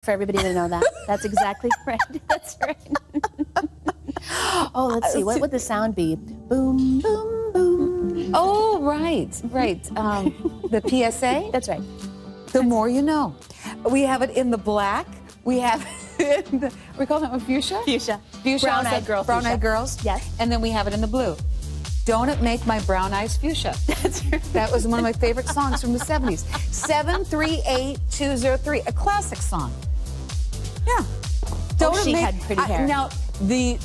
For everybody to know that. That's exactly right. That's right. Oh, let's see. What would the sound be? Boom, boom, boom. Oh, right. The PSA? That's right. The more you know. We have it in the black. We have it in the, we call that one fuchsia? Fuchsia. Fuchsia. Brown-eyed girl. Brown-eyed girls. Yes. And then we have it in the blue. Don't it make my brown eyes fuchsia? That's right. That was one of my favorite songs from the 70s. 738-203, a classic song. Yeah. Don't she had pretty hair. Now, the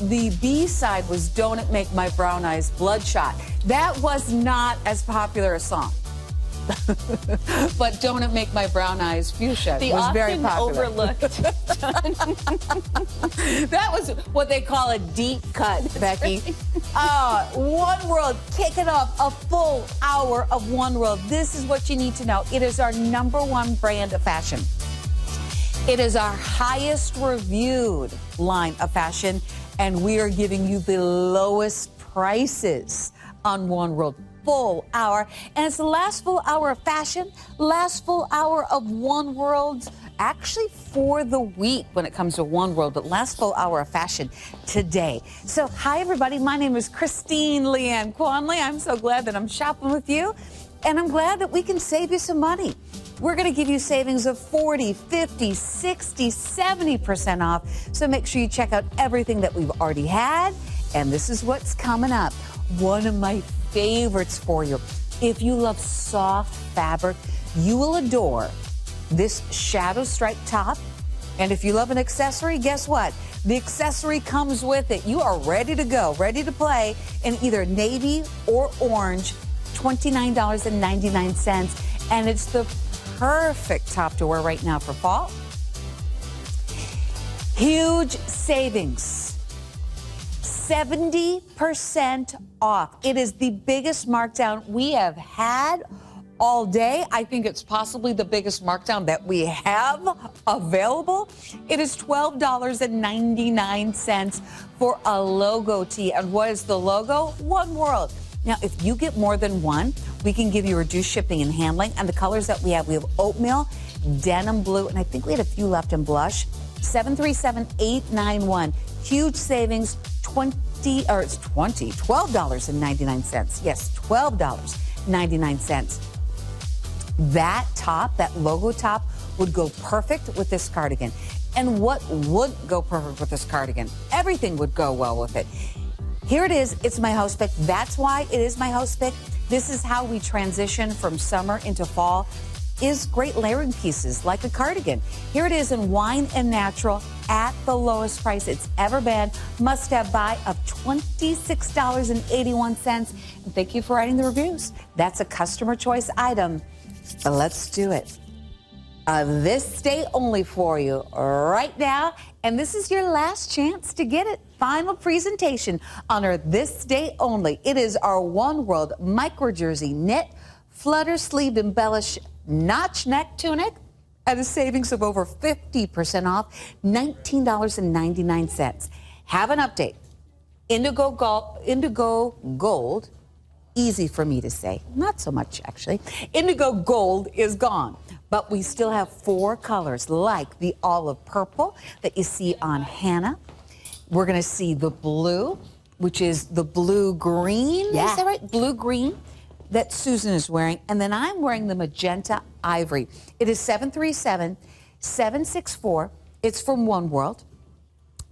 B side was Don't It Make My Brown Eyes Bloodshot. That was not as popular a song. But Don't It Make My Brown Eyes Fuchsia was very popular. Overlooked. That was what they call a deep cut, Becky. One World, kick it off. A full hour of One World. This is what you need to know. It is our #1 brand of fashion. It is our highest reviewed line of fashion, and we are giving you the lowest prices on One World. Full hour, and it's the last full hour of fashion, last full hour of One World, actually for the week when it comes to One World, but last full hour of fashion today. So, hi everybody, my name is Christine Leanne Quanley. I'm so glad that I'm shopping with you, and I'm glad that we can save you some money. We're going to give you savings of 40, 50, 60, 70% off. So make sure you check out everything that we've already had. And this is what's coming up. One of my favorites for you. If you love soft fabric, you will adore this shadow stripe top. And if you love an accessory, guess what? The accessory comes with it. You are ready to go, ready to play in either navy or orange, $29.99. And it's the perfect top to wear right now for fall. Huge savings. 70% off. It is the biggest markdown we have had all day. I think it's possibly the biggest markdown that we have available. It is $12.99 for a logo tee. And what is the logo? One World. Now, if you get more than one, we can give you reduced shipping and handling. And the colors that we have oatmeal, denim blue, and I think we had a few left in blush. 737-891. Huge savings, $12.99. Yes, $12.99. That top, that logo top, would go perfect with this cardigan. And what would go perfect with this cardigan? Everything would go well with it. Here it is. It's my house pick. That's why it is my house pick. This is how we transition from summer into fall. Is great layering pieces like a cardigan. Here it is in wine and natural at the lowest price it's ever been. Must-have buy of $26.81. And thank you for writing the reviews. That's a customer choice item. But let's do it. This day only for you right now. And this is your last chance to get it. Final presentation on our this day only. It is our One World micro jersey knit, flutter sleeve embellished notch neck tunic at a savings of over 50% off, $19.99. Have an update. Indigo gold, easy for me to say, not so much actually. Indigo gold is gone, but we still have 4 colors like the olive purple that you see on Hannah. We're going to see the blue, which is the blue green. Yeah. Is that right? Blue green that Susan is wearing. And then I'm wearing the magenta ivory. It is 737-764. It's from One World.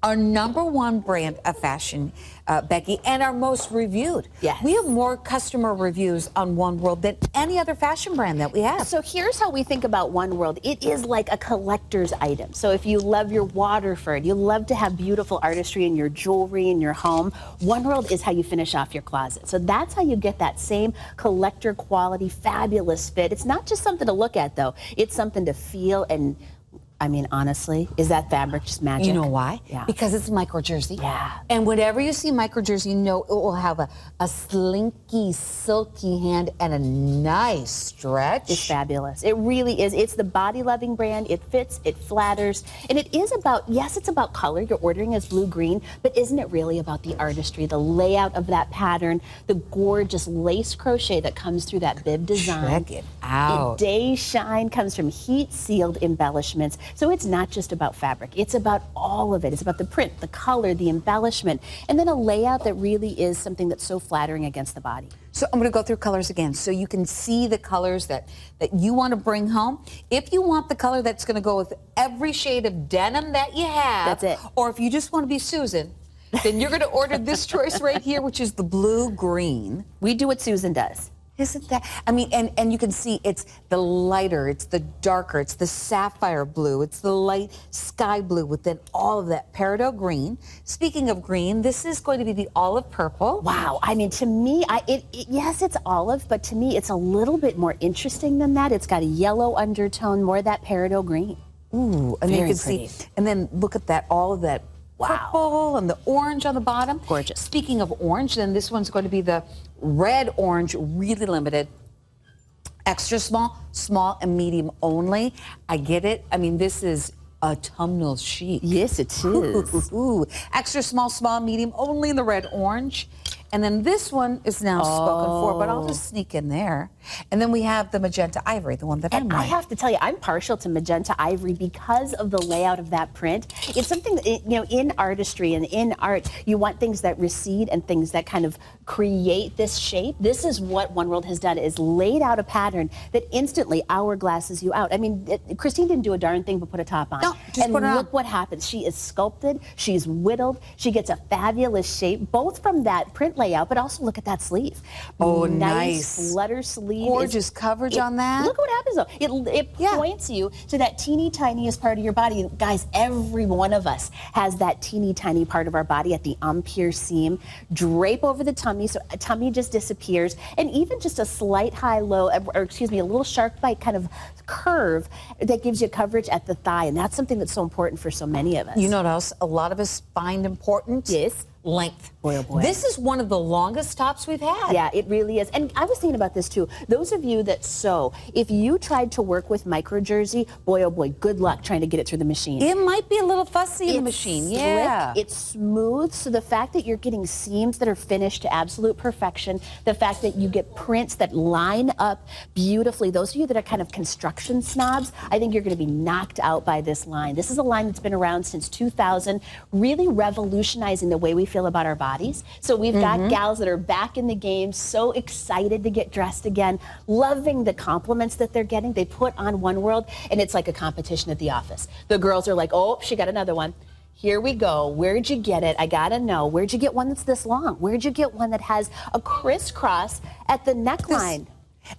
Our #1 brand of fashion, Becky, and our most reviewed. Yes. We have more customer reviews on One World than any other fashion brand that we have. So here's how we think about One World. It is like a collector's item. So if you love your Waterford, you love to have beautiful artistry in your jewelry in your home, One World is how you finish off your closet. So that's how you get that same collector quality, fabulous fit. It's not just something to look at, though. It's something to feel and I mean, honestly, is that fabric just magic? You know why? Yeah. Because it's micro jersey. Yeah. And whenever you see micro jersey, you know it will have a slinky, silky hand and a nice stretch. It's fabulous. It really is. It's the body-loving brand. It fits, it flatters, and it is about, yes, it's about color. You're ordering as blue-green, but isn't it really about the artistry, the layout of that pattern, the gorgeous lace crochet that comes through that bib design? Check it out. Day shine comes from heat-sealed embellishments So it's not just about fabric. It's about all of it. It's about the print, the color, the embellishment, and then a layout that really is something that's so flattering against the body. So I'm going to go through colors again so you can see the colors that you want to bring home. If you want the color that's going to go with every shade of denim that you have, that's it. Or if you just want to be Susan, then you're going to order this choice right here, which is the blue-green. We do what Susan does. Isn't that, I mean, and you can see it's the lighter, it's the darker, it's the sapphire blue, it's the light sky blue with then all of that peridot green. Speaking of green, this is going to be the olive purple. Wow, I mean, to me, yes, it's olive, but to me, it's a little bit more interesting than that. It's got a yellow undertone, more of that peridot green. Ooh, and Very you can pretty. see, and then look at that, all of that purple and the orange on the bottom. Gorgeous. Speaking of orange, then this one's going to be the red orange, really limited. Extra small, small and medium only. I get it. I mean, this is autumnal chic. Yes, it is. Ooh. Extra small, small, medium only in the red orange. And then this one is now spoken for, but I'll just sneak in there. And then we have the magenta ivory, the one that I'm I wearing. have to tell you, I'm partial to magenta ivory because of the layout of that print. It's something that, you know, in artistry and in art, you want things that recede and things that kind of create this shape. This is what One World has done, is laid out a pattern that instantly hourglasses you out. I mean, Christine didn't do a darn thing but put a top on. No, just and put it on. look what happens. She is sculpted, she's whittled, she gets a fabulous shape, both from that print layout, but also look at that sleeve. Oh, nice. Flutter sleeve. Gorgeous coverage on that. Look what happens though. It points you to that teeny tiniest part of your body. Guys, every one of us has that teeny tiny part of our body at the pierced seam. Drape over the tummy so a tummy just disappears. And even just a slight high-low, or excuse me, a little shark bite kind of curve that gives you coverage at the thigh. And that's something that's so important for so many of us. You know what else a lot of us find important? Yes. Length. Boy, oh boy. This is one of the longest tops we've had. Yeah, it really is. And I was thinking about this too. Those of you that sew, if you tried to work with micro jersey, boy, oh boy, good luck trying to get it through the machine. It might be a little fussy in the machine. Slick, Yeah. it's smooth. So the fact that you're getting seams that are finished to absolute perfection, the fact that you get prints that line up beautifully, those of you that are kind of construction snobs, I think you're going to be knocked out by this line. This is a line that's been around since 2000, really revolutionizing the way we feel about our bodies. So we've got gals that are back in the game, so excited to get dressed again, loving the compliments that they're getting. They put on One World, and it's like a competition at the office. The girls are like, oh, she got another one. Here we go. Where'd you get it? I gotta know. Where'd you get one that's this long? Where'd you get one that has a crisscross at the neckline?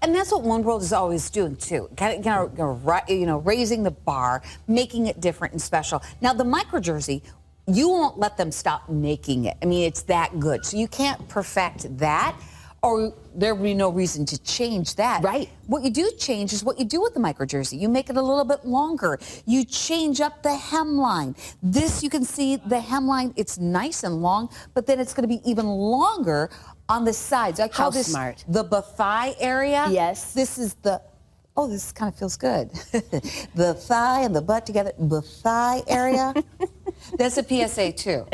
And that's what One World is always doing too. Kind of raising the bar, making it different and special. Now the micro jersey, you won't let them stop making it. I mean, it's that good. So you can't perfect that, or there would be no reason to change that. Right. What you do change is what you do with the micro jersey. You make it a little bit longer. You change up the hemline. This, you can see the hemline, it's nice and long, but then it's going to be even longer on the sides. I call this smart. the thigh area. Yes. This is the, oh, this kind of feels good. The thigh and the butt together, the thigh area. That's a PSA too.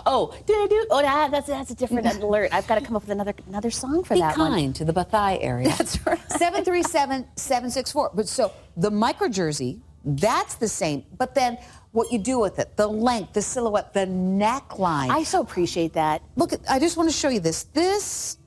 Oh, did I do? Oh, that's a different alert. I've got to come up with another song for that one. Be kind to the thigh area. That's right. 737-764. But so the micro jersey, that's the same. But then what you do with it, the length, the silhouette, the neckline. I so appreciate that. Look, I just want to show you this. This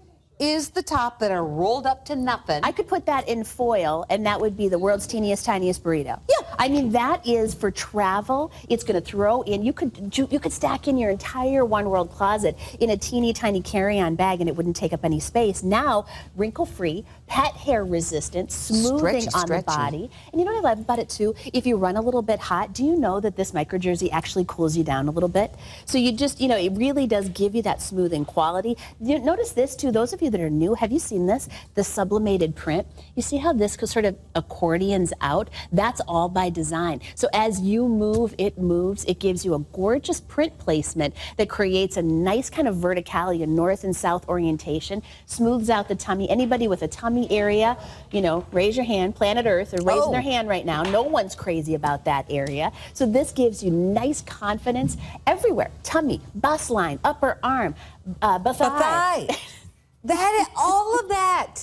is the top that are rolled up to nothing. I could put that in foil, and that would be the world's teeniest, tiniest burrito. Yeah, I mean, that is for travel. It's going to throw in. You could stack in your entire One World closet in a teeny tiny carry-on bag, and it wouldn't take up any space. Now, wrinkle-free, pet hair resistant, smoothing on the body. And you know what I love about it too? If you run a little bit hot, do you know that this micro jersey actually cools you down a little bit? So you just, you know, it really does give you that smoothing quality. You notice this too. Those of you that are new, have you seen this? The sublimated print. You see how this sort of accordions out? That's all by design. So as you move, it moves. It gives you a gorgeous print placement that creates a nice kind of verticality, a north and south orientation, smooths out the tummy. Anybody with a tummy area, you know, raise your hand. Planet Earth are raising their hand right now. No one's crazy about that area. So this gives you nice confidence everywhere. Tummy, bust line, upper arm, thigh. That is all of that.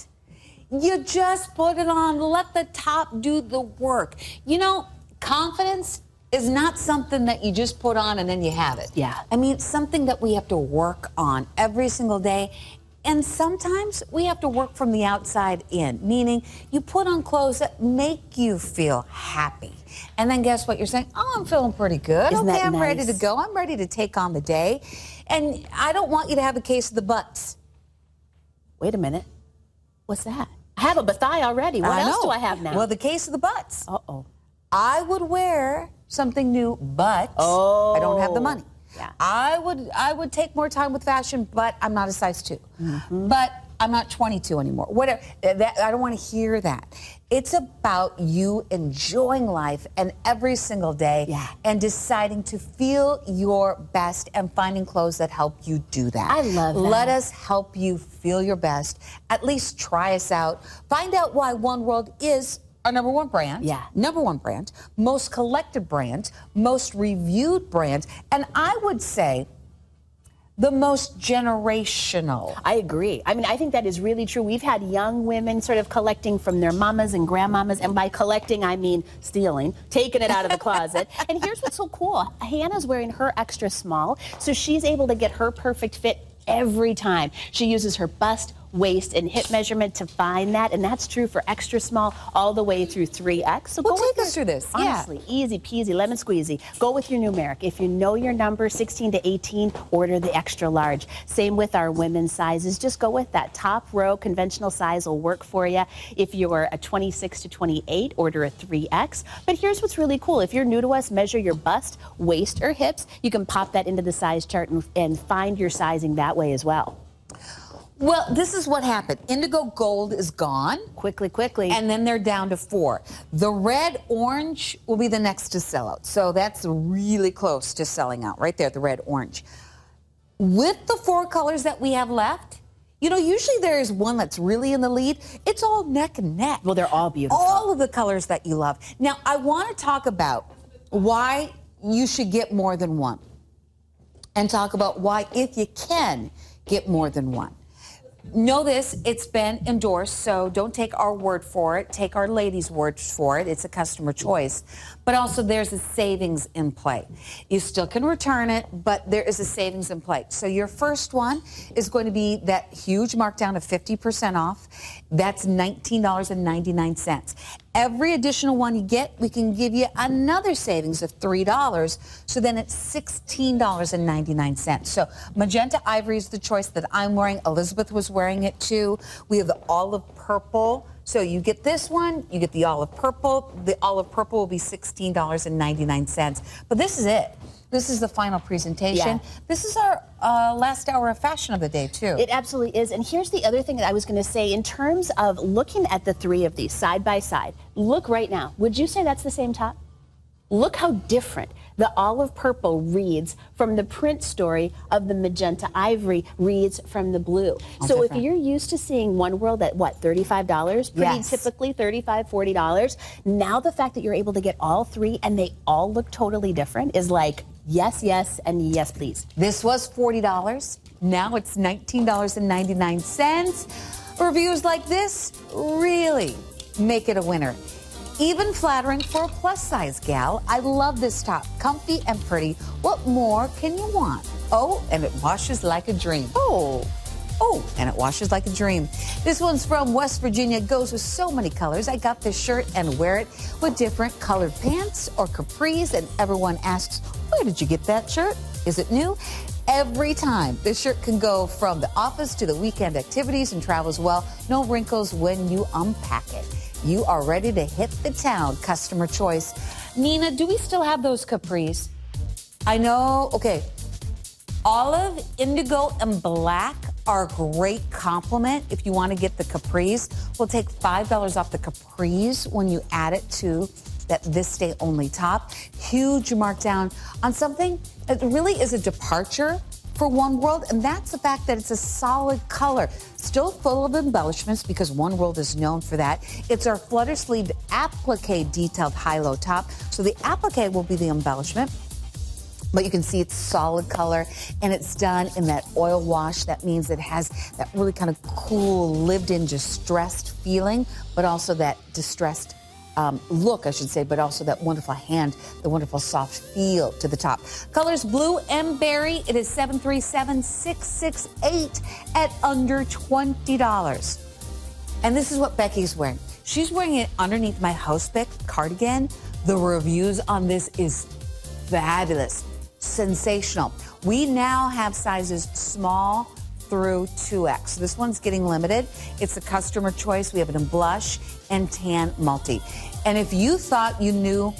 You just put it on, let the top do the work. You know, confidence is not something that you just put on and then you have it. Yeah. I mean, it's something that we have to work on every single day. And sometimes we have to work from the outside in, meaning you put on clothes that make you feel happy. And then guess what? You're saying, oh, I'm feeling pretty good. Isn't okay, that I'm ready to nice? go. I'm ready to take on the day. And I don't want you to have a case of the butts. Wait a minute. What's that? I have a bathai already. What else do I have now? Well, the case of the butts. Uh-oh. I would wear something new, but I don't have the money. Yeah. I would take more time with fashion, but I'm not a size 2. But I'm not 22 anymore. Whatever. I don't want to hear that. It's about you enjoying life and every single day and deciding to feel your best and finding clothes that help you do that. I love that. Let us help you feel your best. At least try us out. Find out why One World is our #1 brand. Yeah. #1 brand, most collected brand, most reviewed brand, and I would say the most generational. I agree. I mean, I think that is really true. We've had young women sort of collecting from their mamas and grandmamas, and by collecting, I mean stealing, taking it out of the closet. And here's what's so cool. Hannah's wearing her extra small, so she's able to get her perfect fit every time. She uses her bust, waist, and hip measurement to find that, and that's true for extra small all the way through 3X. So Well, take us through this. Honestly, easy peasy, lemon squeezy. Go with your numeric. If you know your number, 16 to 18, order the extra large. Same with our women's sizes. Just go with that. Top row conventional size will work for you. If you're a 26 to 28, order a 3X. But here's what's really cool. If you're new to us, measure your bust, waist, or hips. You can pop that into the size chart and find your sizing that way as well. Well, this is what happened. Indigo gold is gone. Quickly. And then they're down to 4. The red orange will be the next to sell out. So that's really close to selling out right there, the red orange. With the 4 colors that we have left, you know, usually there is one that's really in the lead. It's all neck and neck. Well, they're all beautiful. All of the colors that you love. Now, I want to talk about why you should get more than one. And talk about why, if you can, get more than one. Know this, it's been endorsed, so don't take our word for it. Take our ladies' words for it. It's a customer choice. But also there's a savings in play. You still can return it, but there is a savings in play. So your first one is going to be that huge markdown of 50% off. That's $19.99. Every additional one you get, we can give you another savings of $3. So then it's $16.99. So magenta ivory is the choice that I'm wearing. Elizabeth was wearing it too. We have the olive purple. So you get this one, you get the olive purple. The olive purple will be $16.99. But this is it. This is the final presentation. Yeah. This is our last hour of fashion of the day, too. It absolutely is. And here's the other thing that I was going to say in terms of looking at the 3 of these side by side. Look right now. Would you say that's the same top? Look how different the olive purple reads from the print story of the magenta ivory reads from the blue. So if you're used to seeing One World at, what, $35? Pretty typically $35, $40. Now the fact that you're able to get all 3 and they all look totally different is like, yes, yes, and yes, please. This was $40. Now it's $19.99. Reviews like this really make it a winner. Even flattering for a plus-size gal. I love this top. Comfy and pretty. What more can you want? Oh, and it washes like a dream. Oh, and it washes like a dream. This one's from West Virginia. It goes with so many colors. I got this shirt and wear it with different colored pants or capris, and everyone asks, where did you get that shirt? Is it new? Every time. This shirt can go from the office to the weekend activities and travels well. No wrinkles when you unpack it. You are ready to hit the town. Customer choice. Nina, do we still have those capris? I know. Okay. Olive, indigo, and black are a great complement. If you want to get the capris, we'll take $5 off the capris when you add it to that this day only top. Huge markdown on something that really is a departure for One World, and that's the fact that it's a solid color. Still full of embellishments because One World is known for that. It's our flutter-sleeved applique detailed high-low top. So the applique will be the embellishment. But you can see it's solid color, and it's done in that oil wash. That means it has that really kind of cool, lived-in, distressed feeling, but also that distressed look, I should say, but also that wonderful hand, the wonderful soft feel to the top. Colors blue and berry. It is $737-668 at under $20. And this is what Becky's wearing. She's wearing it underneath my house spec cardigan. The reviews on this is fabulous, sensational. We now have sizes small through 2X. So this one's getting limited. It's a customer choice. We have it in blush and tan multi. And if you thought you knew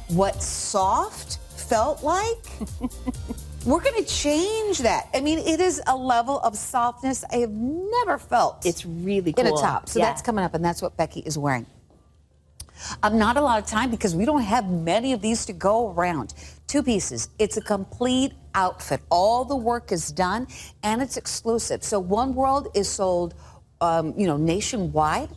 what soft felt like, we're going to change that. I mean, it is a level of softness I have never felt. It's really cool. In a top. So that's coming up, and that's what Becky is wearing. Not a lot of time because we don't have many of these to go around. 2 pieces. It's a complete outfit. All the work is done, and it's exclusive. So One World is sold, nationwide,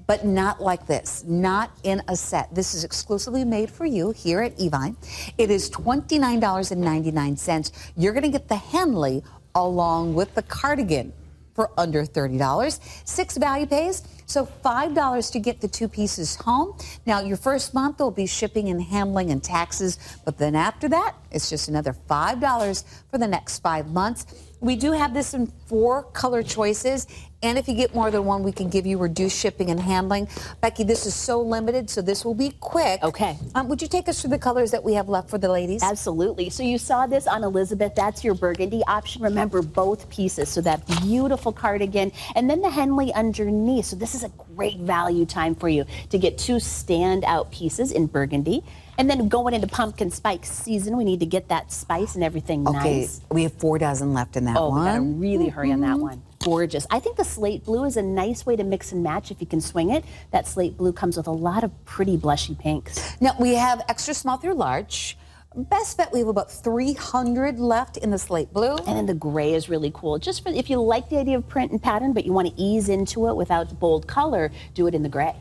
but not like this, not in a set. This is exclusively made for you here at Evine. It is $29.99. You're going to get the Henley along with the cardigan for under $30. 6 value pays, so $5 to get the 2 pieces home. Now, your first month will be shipping and handling and taxes, but then after that, it's just another $5 for the next 5 months. We do have this in 4 color choices, and if you get more than one, we can give you reduced shipping and handling. Becky, this is so limited, so this will be quick. Okay. Would you take us through the colors that we have left for the ladies? Absolutely. So you saw this on Elizabeth. That's your burgundy option. Remember, both pieces. So that beautiful cardigan, and then the Henley underneath. So this is a great value time for you to get 2 standout pieces in burgundy. And then going into pumpkin spice season, we need to get that spice and everything nice. We have 4 dozen left in that one. Oh, we gotta really hurry on that one. Gorgeous. I think the slate blue is a nice way to mix and match if you can swing it. That slate blue comes with a lot of pretty blushy pinks. Now, we have extra small through large. Best bet, we have about 300 left in the slate blue. And then the gray is really cool. Just for if you like the idea of print and pattern, but you want to ease into it without bold color, do it in the gray.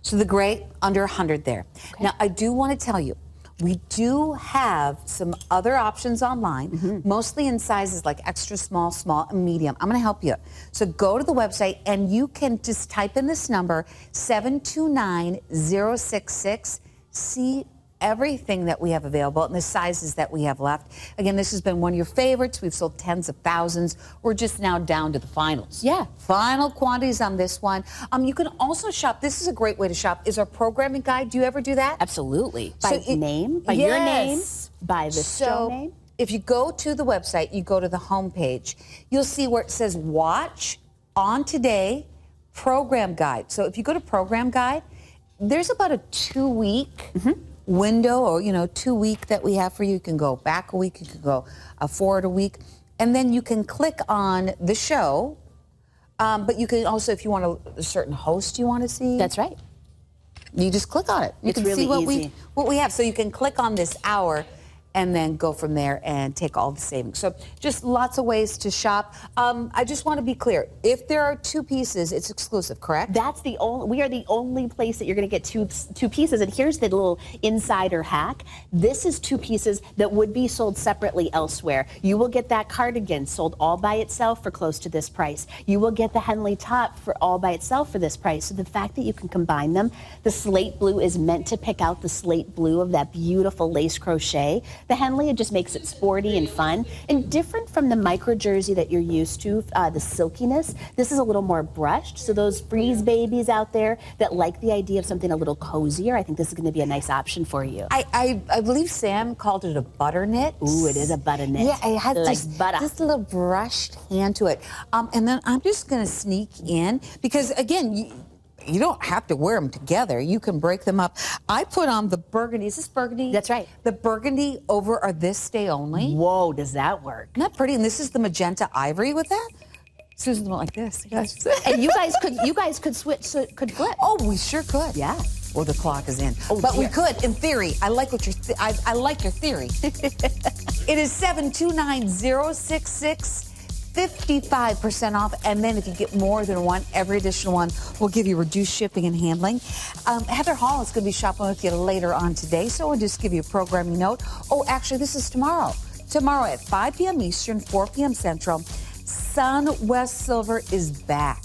So the gray, under 100 there. Okay. Now, I do want to tell you, we do have some other options online, mostly in sizes like extra small, small, and medium. I'm going to help you. So go to the website, and you can just type in this number, 729066, see everything that we have available and the sizes that we have left. Again, this has been one of your favorites. We've sold tens of thousands. We're just now down to the finals. Yeah. Final quantities on this one. You can also shop. This is a great way to shop, is our programming guide. Do you ever do that? Absolutely. By name, by your name, by the show name. If you go to the website, you go to the home page, you'll see where it says watch on today program guide. So if you go to program guide, there's about a 2-week window, or 2 week that we have for you. You can go back a week, you can go forward a week, and then you can click on the show. But you can also, if you want a certain host you want to see. That's right. You just click on it. You it's can really see what easy. what we have. So you can click on this hour and then go from there and take all the savings. So just lots of ways to shop. I just want to be clear. If there are 2 pieces, it's exclusive, correct? That's the only, we are the only place that you're going to get two pieces. And here's the little insider hack. This is 2 pieces that would be sold separately elsewhere. You will get that cardigan sold all by itself for close to this price. You will get the Henley top for all by itself for this price. So the fact that you can combine them, the slate blue is meant to pick out the slate blue of that beautiful lace crochet. The Henley, it just makes it sporty and fun and different from the micro jersey that you're used to, the silkiness. This is a little more brushed. So those freeze babies out there that like the idea of something a little cozier, I think this is going to be a nice option for you. I believe Sam called it a butter knit. Ooh, it is a butter knit. Yeah, it has like just butter. this little brushed hand to it. And then I'm just going to sneak in because, again, you don't have to wear them together. You can break them up. I put on the burgundy. Is this burgundy? That's right. The burgundy over our this stay only. Whoa, does that work? Isn't that pretty? And this is the magenta ivory with that. Susan went like this. And you guys could switch, so it could flip. Oh, we sure could. Yeah. Well, the clock is in. Oh, but dear. we could, in theory. I like what I like your theory. It is 729066. 55% off, and then if you get more than one, every additional one will give you reduced shipping and handling. Heather Hall is going to be shopping with you later on today, so I'll just give you a programming note. Oh, actually, this is tomorrow. Tomorrow at 5 p.m. Eastern, 4 p.m. Central, Sun West Silver is back.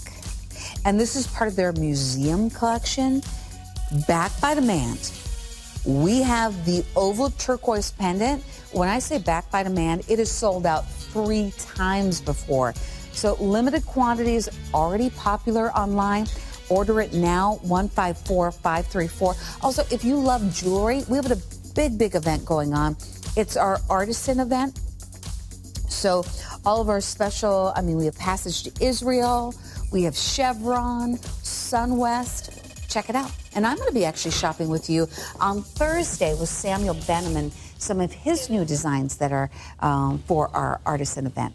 And this is part of their museum collection. backed by demand. We have the oval turquoise pendant. When I say backed by demand, it is sold out 3 times before. So limited quantities, already popular online. Order it now, 154-534. Also, if you love jewelry, we have a big event going on. It's our artisan event. So all of our special, we have Passage to Israel, we have Chevron, SunWest. Check it out. And I'm going to be actually shopping with you on Thursday with Samuel Benham and some of his new designs that are for our artisan event.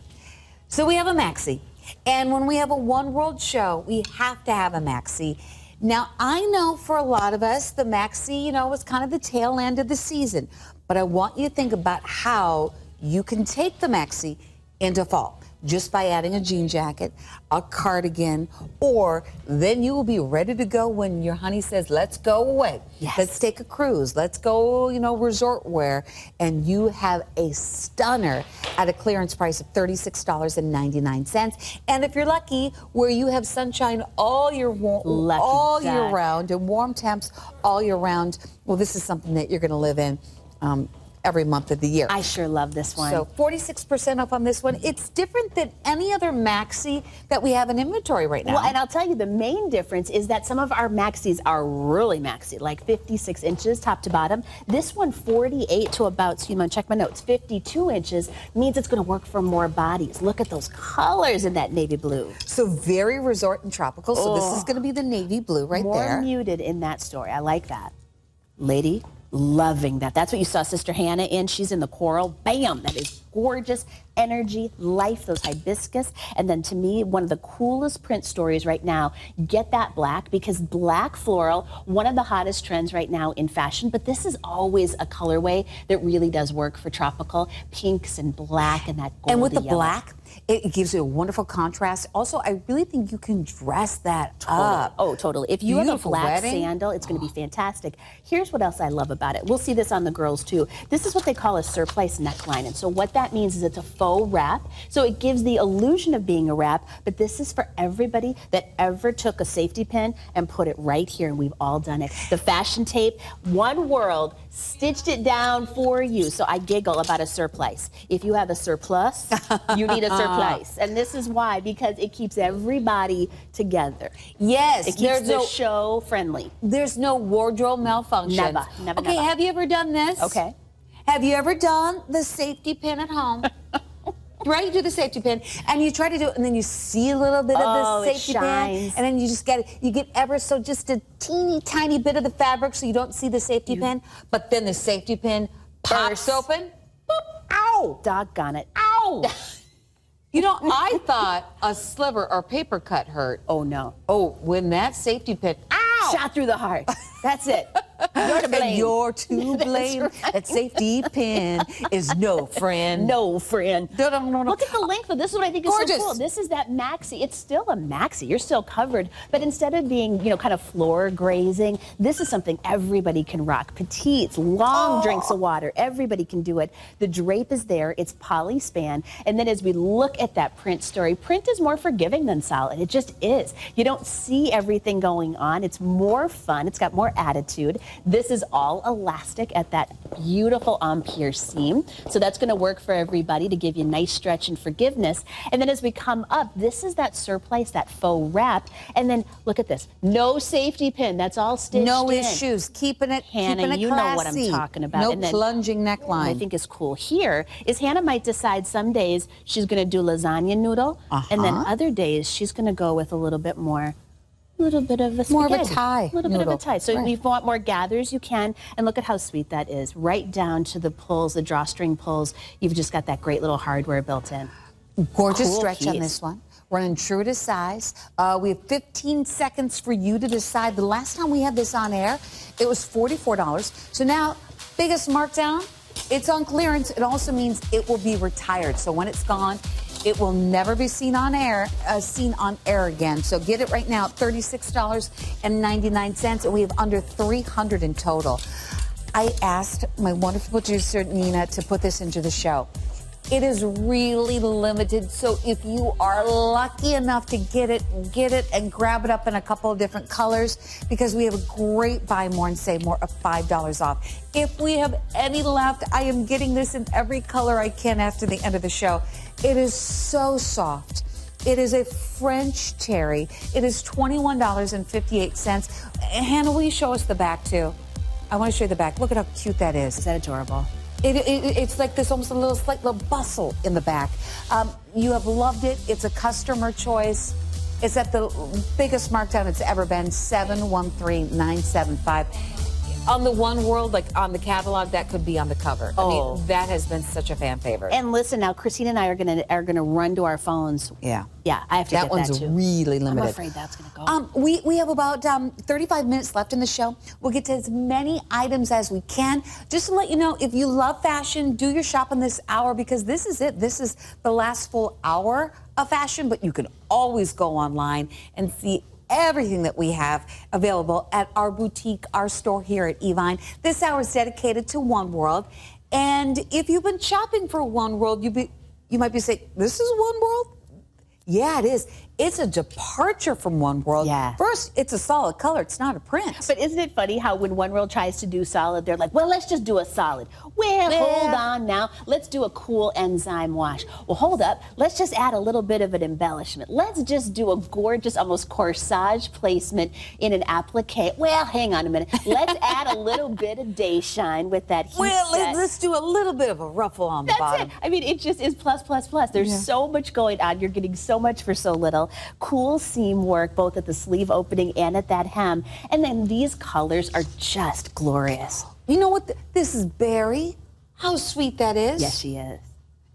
So we have a maxi. And when we have a One World show, we have to have a maxi. Now, I know for a lot of us, the maxi, was kind of the tail end of the season. But I want you to think about how you can take the maxi into fall just by adding a jean jacket, a cardigan, or then you will be ready to go when your honey says, let's go away. Yes. Let's take a cruise. Let's go, resort wear. And you have a stunner at a clearance price of $36.99. And if you're lucky, where you have sunshine all year round and warm temps all year round, well, this is something that you're going to live in every month of the year. I sure love this one. So 46% off on this one. It's different than any other maxi that we have in inventory right now. Well, and I'll tell you, the main difference is that some of our maxis are really maxi, like 56 inches top to bottom. This one, 48 to about, check my notes, 52 inches, means it's going to work for more bodies. Look at those colors in that navy blue. So very resort and tropical. So this is going to be the navy blue right there. More muted in that story. I like that. Lady, loving that. That's what you saw Sister Hannah in. She's in the coral. Bam! That is gorgeous energy, life, those hibiscus. And then to me, one of the coolest print stories right now, get that black, because black floral, one of the hottest trends right now in fashion, but this is always a colorway that really does work for tropical. Pinks and black and that golden And with the yellow. black, it gives you a wonderful contrast. Also, I really think you can dress that up. Oh, totally. If you have a Beautiful black wedding. sandal, it's going to be fantastic. Here's what else I love about it. We'll see this on the girls, too. This is what they call a surplice neckline. And so what that means is it's a faux wrap. So it gives the illusion of being a wrap, but this is for everybody that ever took a safety pin and put it right here, and we've all done it. The fashion tape, One World, stitched it down for you. So I giggle about a surplice. If you have a surplus, you need a surplice. And this is why, because it keeps everybody together. Yes, It keeps the show friendly. There's no wardrobe malfunction. Never. Okay, have you ever done this? Okay. Have you ever done the safety pin at home? Right, you do the safety pin, and you try to do it, and then you see a little bit of the safety pin, and then you just get it. You get ever so just a teeny tiny bit of the fabric, so you don't see the safety pin. But then the safety pin pops open. Boop, ow! Doggone it. Ow! I thought a sliver or paper cut hurt. Oh, no. Oh, when that safety pin, ow! Shot through the heart. That's it. You're to blame. And you're to blame. Right. That safety pin is no friend. No friend. No. Look at the length of this. Is what I think is Gorgeous. so cool. This is that maxi. It's still a maxi. You're still covered, but instead of being, kind of floor grazing, this is something everybody can rock. Petites, long drinks of water. Everybody can do it. The drape is there. It's poly span. And then as we look at that print story, print is more forgiving than solid. It just is. You don't see everything going on. It's more fun. It's got more attitude. This is all elastic at that beautiful Ampere seam. So that's going to work for everybody to give you nice stretch and forgiveness. And then as we come up, this is that surplice, that faux wrap. And then look at this. No safety pin. That's all stitched No in. issues. Keeping it Hannah, keeping it you classy. know what I'm talking about. No And then plunging neckline. what I think is cool here is Hannah might decide some days she's going to do lasagna noodle, and then other days she's going to go with a little bit more. Little bit of a spaghetti. More of a tie. Little bit of a tie. So Right. if you want more gathers, you can. And look at how sweet that is. Right down to the pulls, the drawstring pulls. You've just got that great little hardware built in. Gorgeous Cool stretch on piece. this one. Running true to size. We have 15 seconds for you to decide. The last time we had this on air, it was $44. So now, biggest markdown, it's on clearance. It also means it will be retired. So when it's gone, it will never be seen on air again. So get it right now, $36.99, and we have under 300 in total. I asked my wonderful producer, Nina, to put this into the show. It is really limited, so if you are lucky enough to get it and grab it up in a couple of different colors, because we have a great buy more and save more of $5 off. If we have any left, I am getting this in every color I can after the end of the show. It is so soft. It is a French terry. It is $21.58. Hannah, will you show us the back too? I want to show you the back. Look at how cute that is. Is that adorable? It's like this almost a little slight little bustle in the back. You have loved it. It's a customer choice. It's at the biggest markdown it's ever been, $713,975. On the One World, like on the catalog, that could be on the cover. I mean, that has been such a fan favorite. And listen, now Christine and I are gonna run to our phones. Yeah, I have to get that too. That one's really limited. I'm afraid that's gonna go. We have about 35 minutes left in the show. We'll get to as many items as we can. Just to let you know, if you love fashion, do your shopping this hour, because this is it. This is the last full hour of fashion, but you can always go online and see everything that we have available at our boutique, our store here at Evine. This hour is dedicated to One World. And if you've been shopping for One World, you might be saying, this is One World? Yeah, it is. It's a departure from One World. Yeah. First, it's a solid color. It's not a print. But isn't it funny how when One World tries to do solid, they're like, well, let's just do a solid. Well, hold on now. Let's do a cool enzyme wash. Well, hold up. Let's just add a little bit of an embellishment. Let's just do a gorgeous, almost corsage placement in an applique. Well, hang on a minute. Let's add a little bit of day shine with that heat set. Let's do a little bit of a ruffle on the bottom. That's it. I mean, it just is plus, plus, plus. There's so much going on. You're getting so much for so little. Cool seam work both at the sleeve opening and at that hem. And then these colors are just glorious. You know what? This is Berry. How sweet that is. Yes, she is.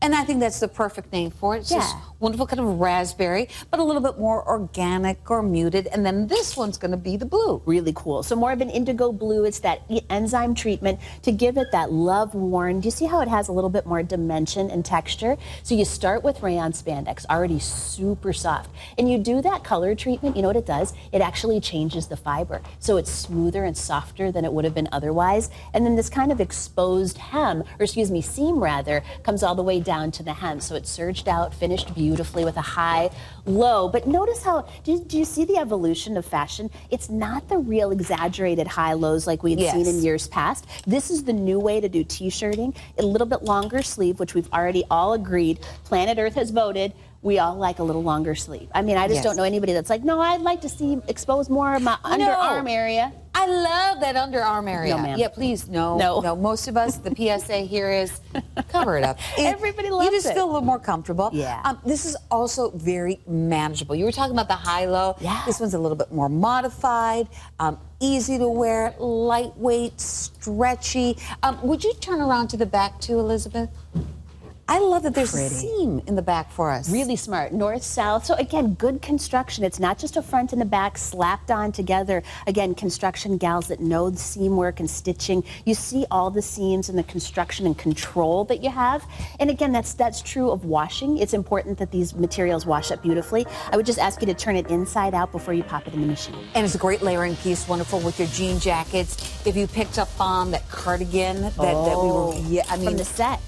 And I think that's the perfect name for it. It's just wonderful kind of raspberry, but a little bit more organic or muted. And then this one's going to be the blue. Really cool. So more of an indigo blue. It's that enzyme treatment to give it that love worn. Do you see how it has a little bit more dimension and texture? So you start with rayon spandex, already super soft. And you do that color treatment, you know what it does? It actually changes the fiber. So it's smoother and softer than it would have been otherwise. And then this kind of exposed hem, or excuse me, seam rather, comes all the way down to the hem. So it's serged out, finished beautifully with a high, low. But notice how, do you see the evolution of fashion? It's not the real exaggerated high lows like we'd seen in years past. This is the new way to do t-shirting. A little bit longer sleeve, which we've already all agreed. Planet Earth has voted. We all like a little longer sleeve. I mean, I just don't know anybody that's like, no, I'd like to see expose more of my underarm area. I love that underarm area. No, ma'am. Yeah, please, no. Most of us, the PSA here is cover it up. Everybody loves it. You just feel a little more comfortable. Yeah. This is also very manageable. You were talking about the high-low. Yeah. This one's a little bit more modified, easy to wear, lightweight, stretchy. Would you turn around to the back too, Elizabeth? I love that there's a seam in the back for us. Really smart. North, south. So again, good construction. It's not just a front and a back slapped on together. Again, construction gals that know the seam work and stitching. You see all the seams and the construction and control that you have. And again, that's true of washing. It's important that these materials wash up beautifully. I would just ask you to turn it inside out before you pop it in the machine. And it's a great layering piece, wonderful with your jean jackets. If you picked up on that cardigan that we were, from the set.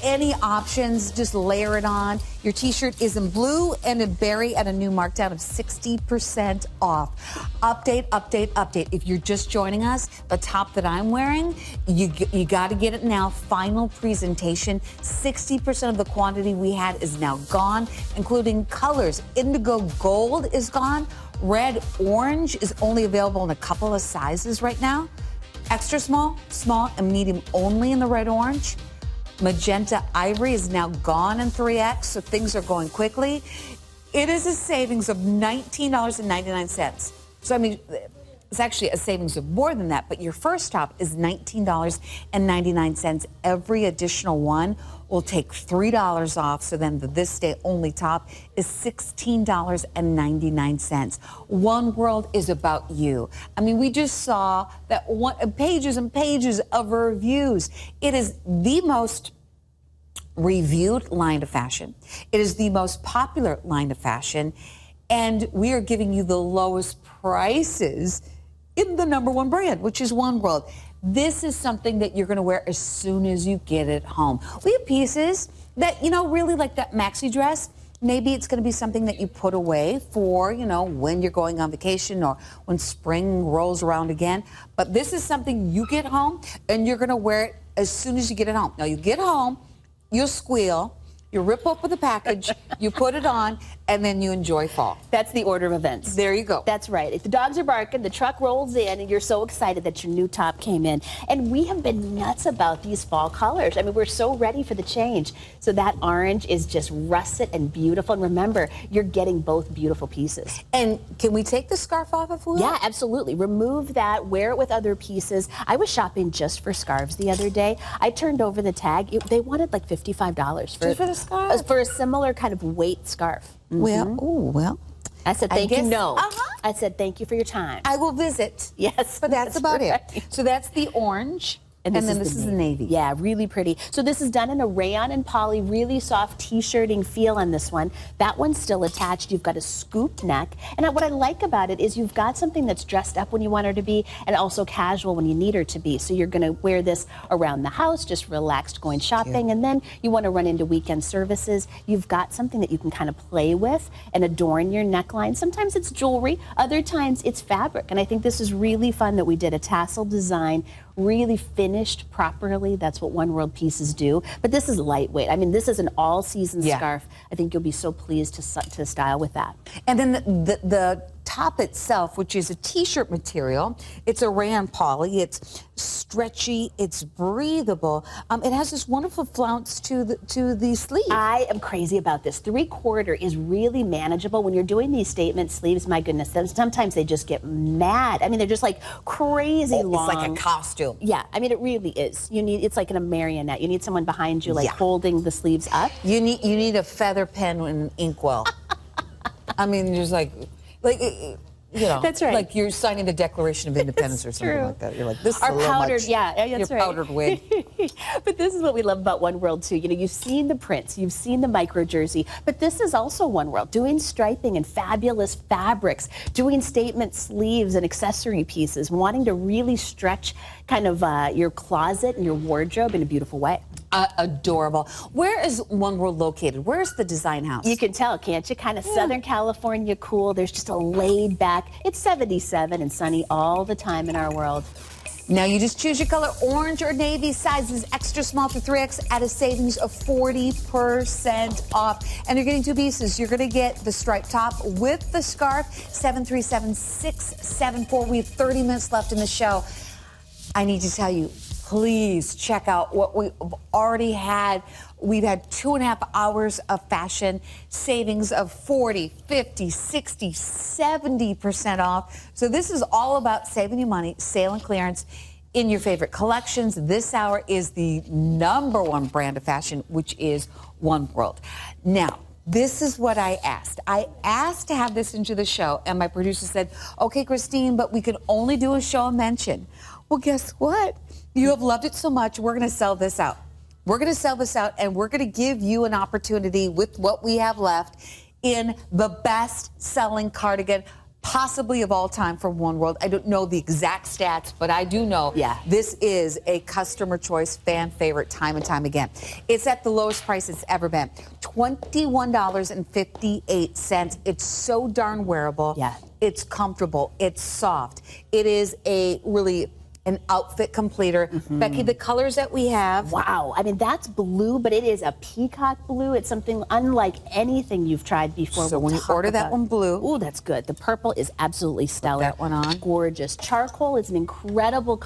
Any options, just layer it on. Your t-shirt is in blue and in berry at a new markdown of 60% off. Update, update, update. If you're just joining us, the top that I'm wearing, you got to get it now. Final presentation. 60% of the quantity we had is now gone, including colors. Indigo gold is gone. Red orange is only available in a couple of sizes right now. Extra small, small, and medium only in the red orange. Magenta ivory is now gone in 3X, so things are going quickly. It is a savings of $19.99. So, I mean, it's actually a savings of more than that, but your first top is $19.99. Every additional one will take $3 off, so then the This Day Only top is $16.99. One World is about you. I mean, we just saw that pages and pages of reviews. It is the most reviewed line of fashion. It is the most popular line of fashion, and we are giving you the lowest prices in the #1 brand, which is One World. This is something that you're going to wear as soon as you get it home. We have pieces that, you know, really like that maxi dress. Maybe it's going to be something that you put away for, you know, when you're going on vacation or when spring rolls around again. But this is something you get home and you're going to wear it as soon as you get it home. Now, you get home, you'll squeal, you rip open the package, you put it on, and then you enjoy fall. That's the order of events. There you go. That's right. If the dogs are barking, the truck rolls in, and you're so excited that your new top came in. And we have been nuts about these fall colors. I mean, we're so ready for the change. So that orange is just russet and beautiful. And remember, you're getting both beautiful pieces. And can we take the scarf off if we want? Yeah, absolutely. Remove that, wear it with other pieces. I was shopping just for scarves the other day. I turned over the tag. They wanted like $55 Just for the scarf? For a similar kind of weight scarf. Well, I said, thank you, no. I said, thank you for your time. I will visit. Yes. But that's about right. it. So that's the orange. And then this is the navy. Yeah, really pretty. So this is done in a rayon and poly, really soft t-shirting feel on this one. That one's still attached. You've got a scoop neck. And what I like about it is you've got something that's dressed up when you want her to be and also casual when you need her to be. So you're going to wear this around the house, just relaxed going shopping. And then you want to run into weekend services. You've got something that you can kind of play with and adorn your neckline. Sometimes it's jewelry. Other times it's fabric. And I think this is really fun that we did a tassel design, really finished properly. That's what One World pieces do. But this is lightweight. I mean, this is an all-season scarf. I think you'll be so pleased to style with that. And then the top itself, which is a t-shirt material, it's a rayon poly. It's stretchy. It's breathable. It has this wonderful flounce to the sleeve. I am crazy about this. 3/4 is really manageable. When you're doing these statement sleeves, my goodness, sometimes they just get mad. I mean, they're just like crazy long. It's like a costume. Yeah, I mean, it really is. It's like in a marionette. You need someone behind you, like holding the sleeves up. You need a feather pen and an inkwell. I mean, just like you know, that's right. Like you're signing the Declaration of Independence or something like that. You're like, this is a little powdered, much. yeah, that's your right. powdered wig. But this is what we love about One World too. You know, you've seen the prints, you've seen the micro jersey, but this is also One World, doing striping and fabulous fabrics, doing statement sleeves and accessory pieces, wanting to really stretch kind of your closet and your wardrobe in a beautiful way. Adorable. Where is One World located? Where's the design house? You can tell, can't you? Kind of Southern California cool. There's just a laid back. It's 77 and sunny all the time in our world. Now you just choose your color, orange or navy, sizes extra small through 3X at a savings of 40% off. And you're getting two pieces. You're going to get the striped top with the scarf, 737-674. We have 30 minutes left in the show. I need to tell you, please check out what we've already had. We've had 2.5 hours of fashion, savings of 40, 50, 60, 70% off. So this is all about saving you money, sale and clearance in your favorite collections. This hour is the #1 brand of fashion, which is One World. Now, this is what I asked. I asked to have this into the show, and my producer said, okay, Christine, but we can only do a show and mention. Well, guess what? You have loved it so much, we're going to sell this out. We're going to sell this out, and we're going to give you an opportunity with what we have left in the best-selling cardigan possibly of all time from One World. I don't know the exact stats, but I do know this is a customer choice fan favorite time and time again. It's at the lowest price it's ever been, $21.58. It's so darn wearable. Yeah. It's comfortable. It's soft. It is an outfit completer. Becky, the colors that we have. Wow. I mean, that's blue, but it is a peacock blue. It's something unlike anything you've tried before. So when you order that one blue. Ooh, that's good. The purple is absolutely stellar. Put that one on. Gorgeous. Charcoal is an incredible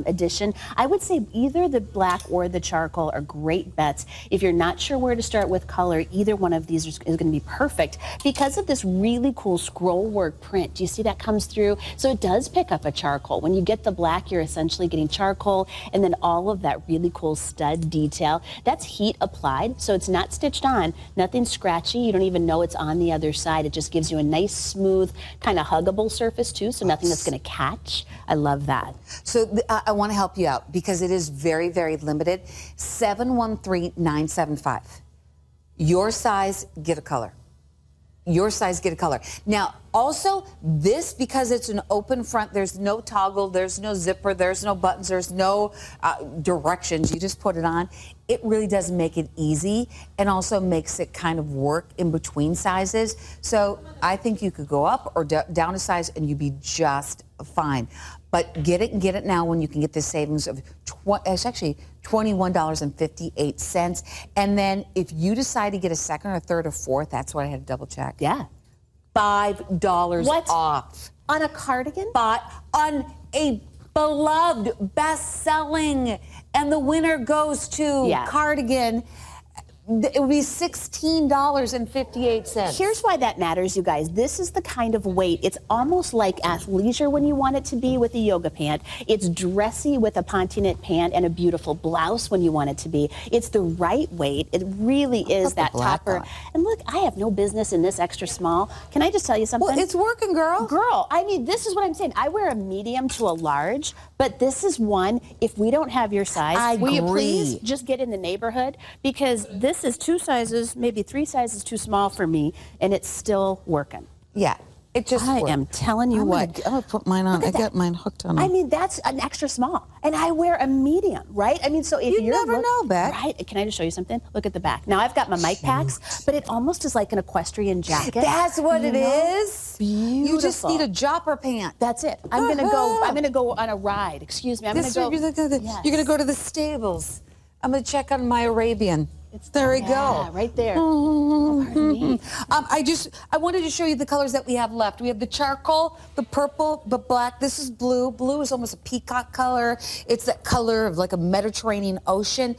addition. I would say either the black or the charcoal are great bets. If you're not sure where to start with color, either one of these is going to be perfect because of this really cool scroll work print. Do you see that comes through? So it does pick up a charcoal. When you get the black, you're essentially getting charcoal and then all of that really cool stud detail. That's heat applied, so it's not stitched on, nothing scratchy. You don't even know it's on the other side. It just gives you a nice, smooth, kind of huggable surface too, so nothing that's going to catch. I love that. So I want to help you out because it is very, very limited. 713-975. Your size, get a color. your size, get a color. Now, also, this, because it's an open front, there's no toggle, there's no zipper, there's no buttons, there's no directions. You just put it on. It really does make it easy and also makes it kind of work in between sizes. So I think you could go up or down a size and you'd be just fine. But get it and get it now when you can get this savings of it's actually $21.58. And then if you decide to get a second or third or fourth, that's what I had to double check. Yeah. $5 off. On a cardigan? But on a beloved, best-selling, and the winner goes to cardigan. It would be $16.58. Here's why that matters, you guys. This is the kind of weight. It's almost like athleisure when you want it to be with a yoga pant. It's dressy with a ponte pant and a beautiful blouse when you want it to be. It's the right weight. It really is that topper. And look, I have no business in this extra small. Can I just tell you something? Well, it's working, girl. Girl, I mean, this is what I'm saying. I wear a medium to a large, but this is one, if we don't have your size, will you please just get in the neighborhood? Because this is 2 sizes, maybe 3 sizes too small for me, and it's still working. Yeah, it just I am telling you what. I'm gonna put mine on. I got mine hooked on. I mean, that's an extra small, and I wear a medium, right? I mean, so if you never know, Beck. Right? Can I just show you something? Look at the back. Now I've got my mic packs, but it almost is like an equestrian jacket. That's what it is. Beautiful. You just need a jopper pant. That's it. I'm gonna go on a ride. Excuse me. You're gonna go to the stables. I'm gonna check on my Arabian. There we go. Right there. Oh, pardon me. I wanted to show you the colors that we have left. We have the charcoal, the purple, the black. This is blue. Blue is almost a peacock color. It's that color of like a Mediterranean ocean.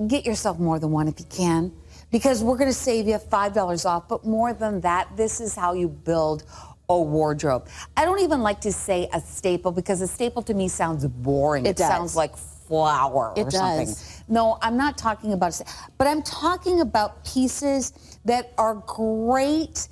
Get yourself more than one if you can, because we're going to save you $5 off. But more than that, this is how you build a wardrobe. I don't even like to say a staple, because a staple to me sounds boring. It sounds like flour or something. No, I'm not talking about, but I'm talking about pieces that are great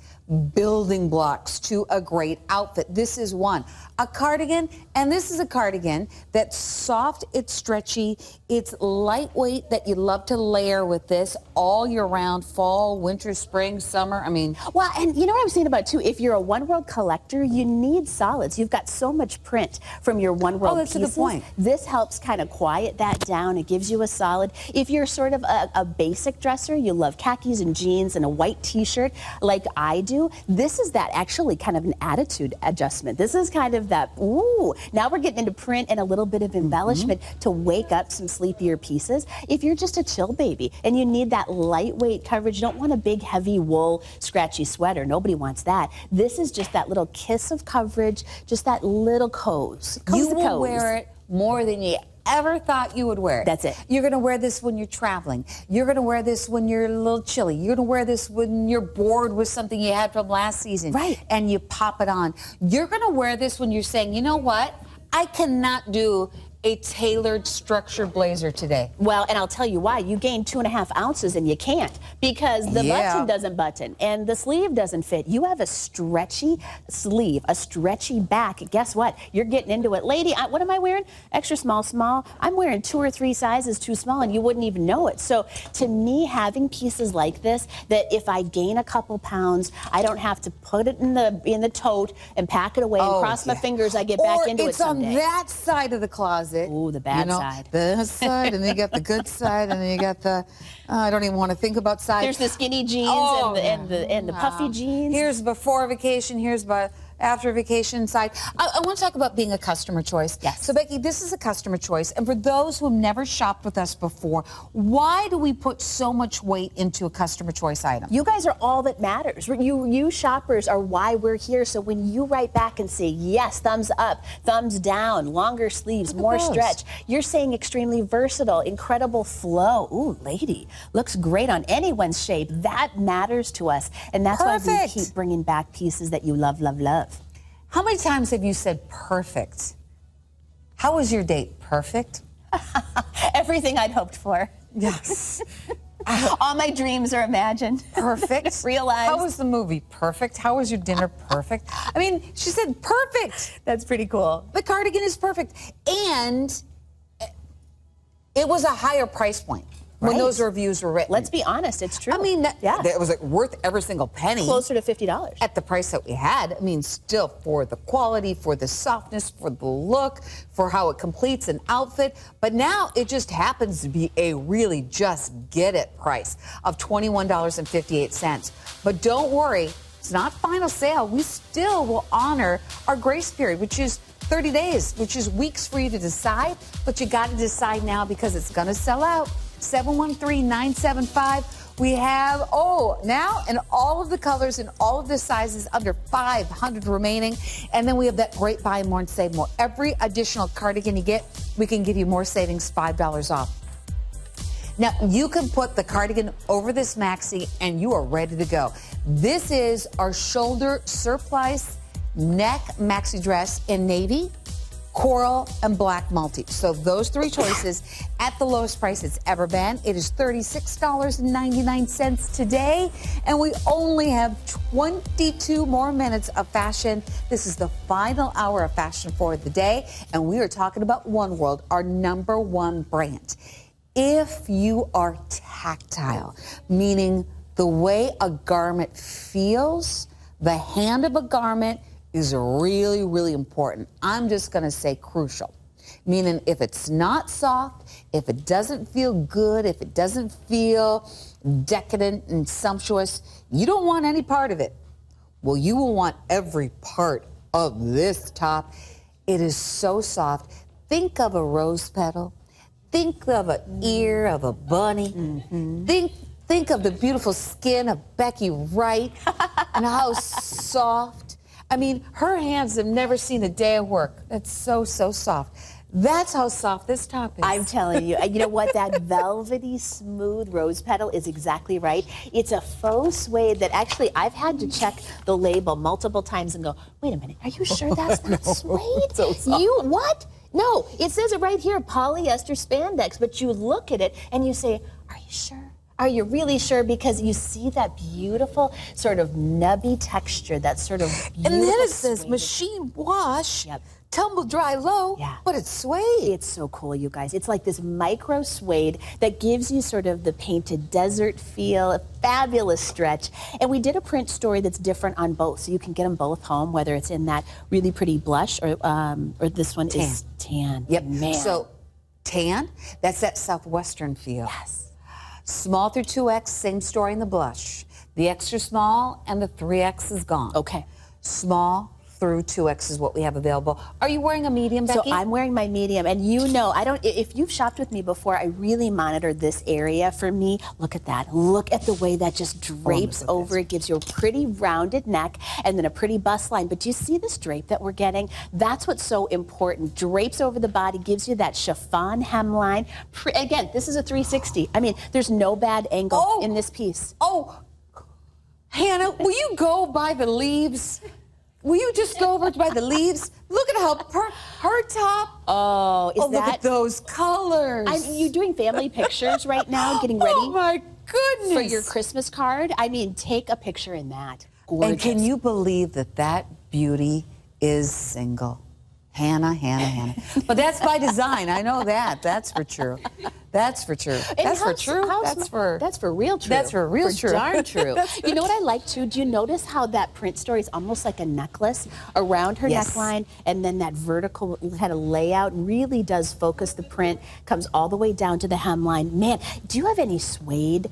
building blocks to a great outfit. This is one. A cardigan, and this is a cardigan that's soft, it's stretchy, it's lightweight, that you love to layer with this all year round, fall, winter, spring, summer. I mean. Well, and you know what I'm saying about too, if you're a One World collector, you need solids. You've got so much print from your One World pieces. That's a good point. This helps kind of quiet that down. It gives you a solid. If you're sort of a basic dresser, you love khakis and jeans and a white t-shirt like I do, this is that actually kind of an attitude adjustment. This is kind of that, ooh, now we're getting into print and a little bit of embellishment to wake up some sleepier pieces. If you're just a chill baby and you need that lightweight coverage, you don't want a big heavy wool scratchy sweater. Nobody wants that. This is just that little kiss of coverage, just that little cozy. You will wear it more than you ever thought you would wear it. That's it. You're going to wear this when you're traveling. You're going to wear this when you're a little chilly. You're going to wear this when you're bored with something you had from last season. Right. And you pop it on. You're going to wear this when you're saying, you know what? I cannot do a tailored structured blazer today. Well, and I'll tell you why. You gained 2.5 ounces and you can't, because the button doesn't button and the sleeve doesn't fit. You have a stretchy sleeve, a stretchy back. Guess what? You're getting into it. Lady, what am I wearing? Extra small, small. I'm wearing 2 or 3 sizes too small and you wouldn't even know it. So to me, having pieces like this, that if I gain a couple pounds, I don't have to put it in the tote and pack it away and cross my fingers I get back into it someday. It's on that side of the closet. Ooh, the bad side. The side, and then you got the good side, and then you got the, I don't even want to think about side. There's the skinny jeans and the puffy jeans. Here's before vacation, here's after vacation side. I want to talk about being a customer choice. Yes. So, Becky, this is a customer choice. And for those who have never shopped with us before, why do we put so much weight into a customer choice item? You guys are all that matters. You shoppers are why we're here. So when you write back and say, yes, thumbs up, thumbs down, longer sleeves, more stretch, you're saying extremely versatile, incredible flow. Ooh, lady, looks great on anyone's shape. That matters to us. And that's why we keep bringing back pieces that you love, love, love. How many times have you said perfect? How was your date? Perfect? Everything I'd hoped for. Yes. All my dreams are imagined. Perfect. Realized. How was the movie? Perfect. How was your dinner? Perfect. I mean, she said perfect. That's pretty cool. The cardigan is perfect. And it was a higher price point. when Right. those reviews were written. Let's be honest, it's true. I mean, yeah. it was like worth every single penny. Closer to $50. At the price that we had. I mean, still for the quality, for the softness, for the look, for how it completes an outfit. But now it just happens to be a really just get it price of $21.58. But don't worry, it's not final sale. We still will honor our grace period, which is 30 days, which is weeks for you to decide. But you got to decide now because it's going to sell out. 713-975. We have, now in all of the colors and all of the sizes, under 500 remaining. And then we have that great buy more and save more. Every additional cardigan you get, we can give you more savings, $5 off. Now, you can put the cardigan over this maxi and you are ready to go. This is our shoulder surplice neck maxi dress in navy, coral, and black multi. So those three choices at the lowest price it's ever been. It is $36.99 today, and we only have 22 more minutes of fashion. This is the final hour of fashion for the day, and we are talking about One World, our #1 brand. If you are tactile, meaning the way a garment feels, the hand of a garment is really, really important. I'm just going to say crucial. Meaning if it's not soft, if it doesn't feel good, if it doesn't feel decadent and sumptuous, you don't want any part of it. Well, you will want every part of this top. It is so soft. Think of a rose petal. Think of an ear of a bunny. Think of the beautiful skin of Becky Wright and how soft. I mean, her hands have never seen a day of work. That's so, so soft. That's how soft this top is. I'm telling you, you know what? That velvety, smooth rose petal is exactly right. It's a faux suede that actually I've had to check the label multiple times and go, wait a minute, are you sure that's not suede? So soft. You, what? No, it says it right here, polyester spandex, but you look at it and you say, are you sure? Are you really sure? Because you see that beautiful sort of nubby texture, that sort of beautiful And then it says suede. machine wash, Yep. tumble dry low, Yeah. but it's suede. It's so cool, you guys. It's like this micro suede that gives you sort of the painted desert feel, a fabulous stretch. And we did a print story that's different on both, so you can get them both home, whether it's in that really pretty blush or this one is tan. Yep. Man. So tan, that's that Southwestern feel. Yes. Small through 2X, same story in the blush. The extra small and the 3X is gone. Okay. Small through 2X is what we have available. Are you wearing a medium, Becky? So I'm wearing my medium, and you know, if you've shopped with me before, I really monitor this area for me. Look at that. Look at the way that just drapes over. It gives you a pretty rounded neck and then a pretty bust line. But do you see this drape that we're getting? That's what's so important. Drapes over the body, gives you that chiffon hemline. Again, this is a 360. I mean, there's no bad angle in this piece. Oh, Hannah, will you go by the leaves? Will you just go over by the leaves? Look at how her top. Oh, is look that? at those colors. You're doing family pictures right now, getting ready. Oh my goodness! For your Christmas card. I mean, take a picture in that. Gorgeous. And can you believe that that beauty is single? Hannah. But that's by design. I know that. That's for true. That's for true. That's for true. That's for real true. That's for real true. Darn true. You know what I like too? Do you notice how that print story is almost like a necklace around her neckline, and then that vertical kind of layout really does focus the print, comes all the way down to the hemline. Man, do you have any suede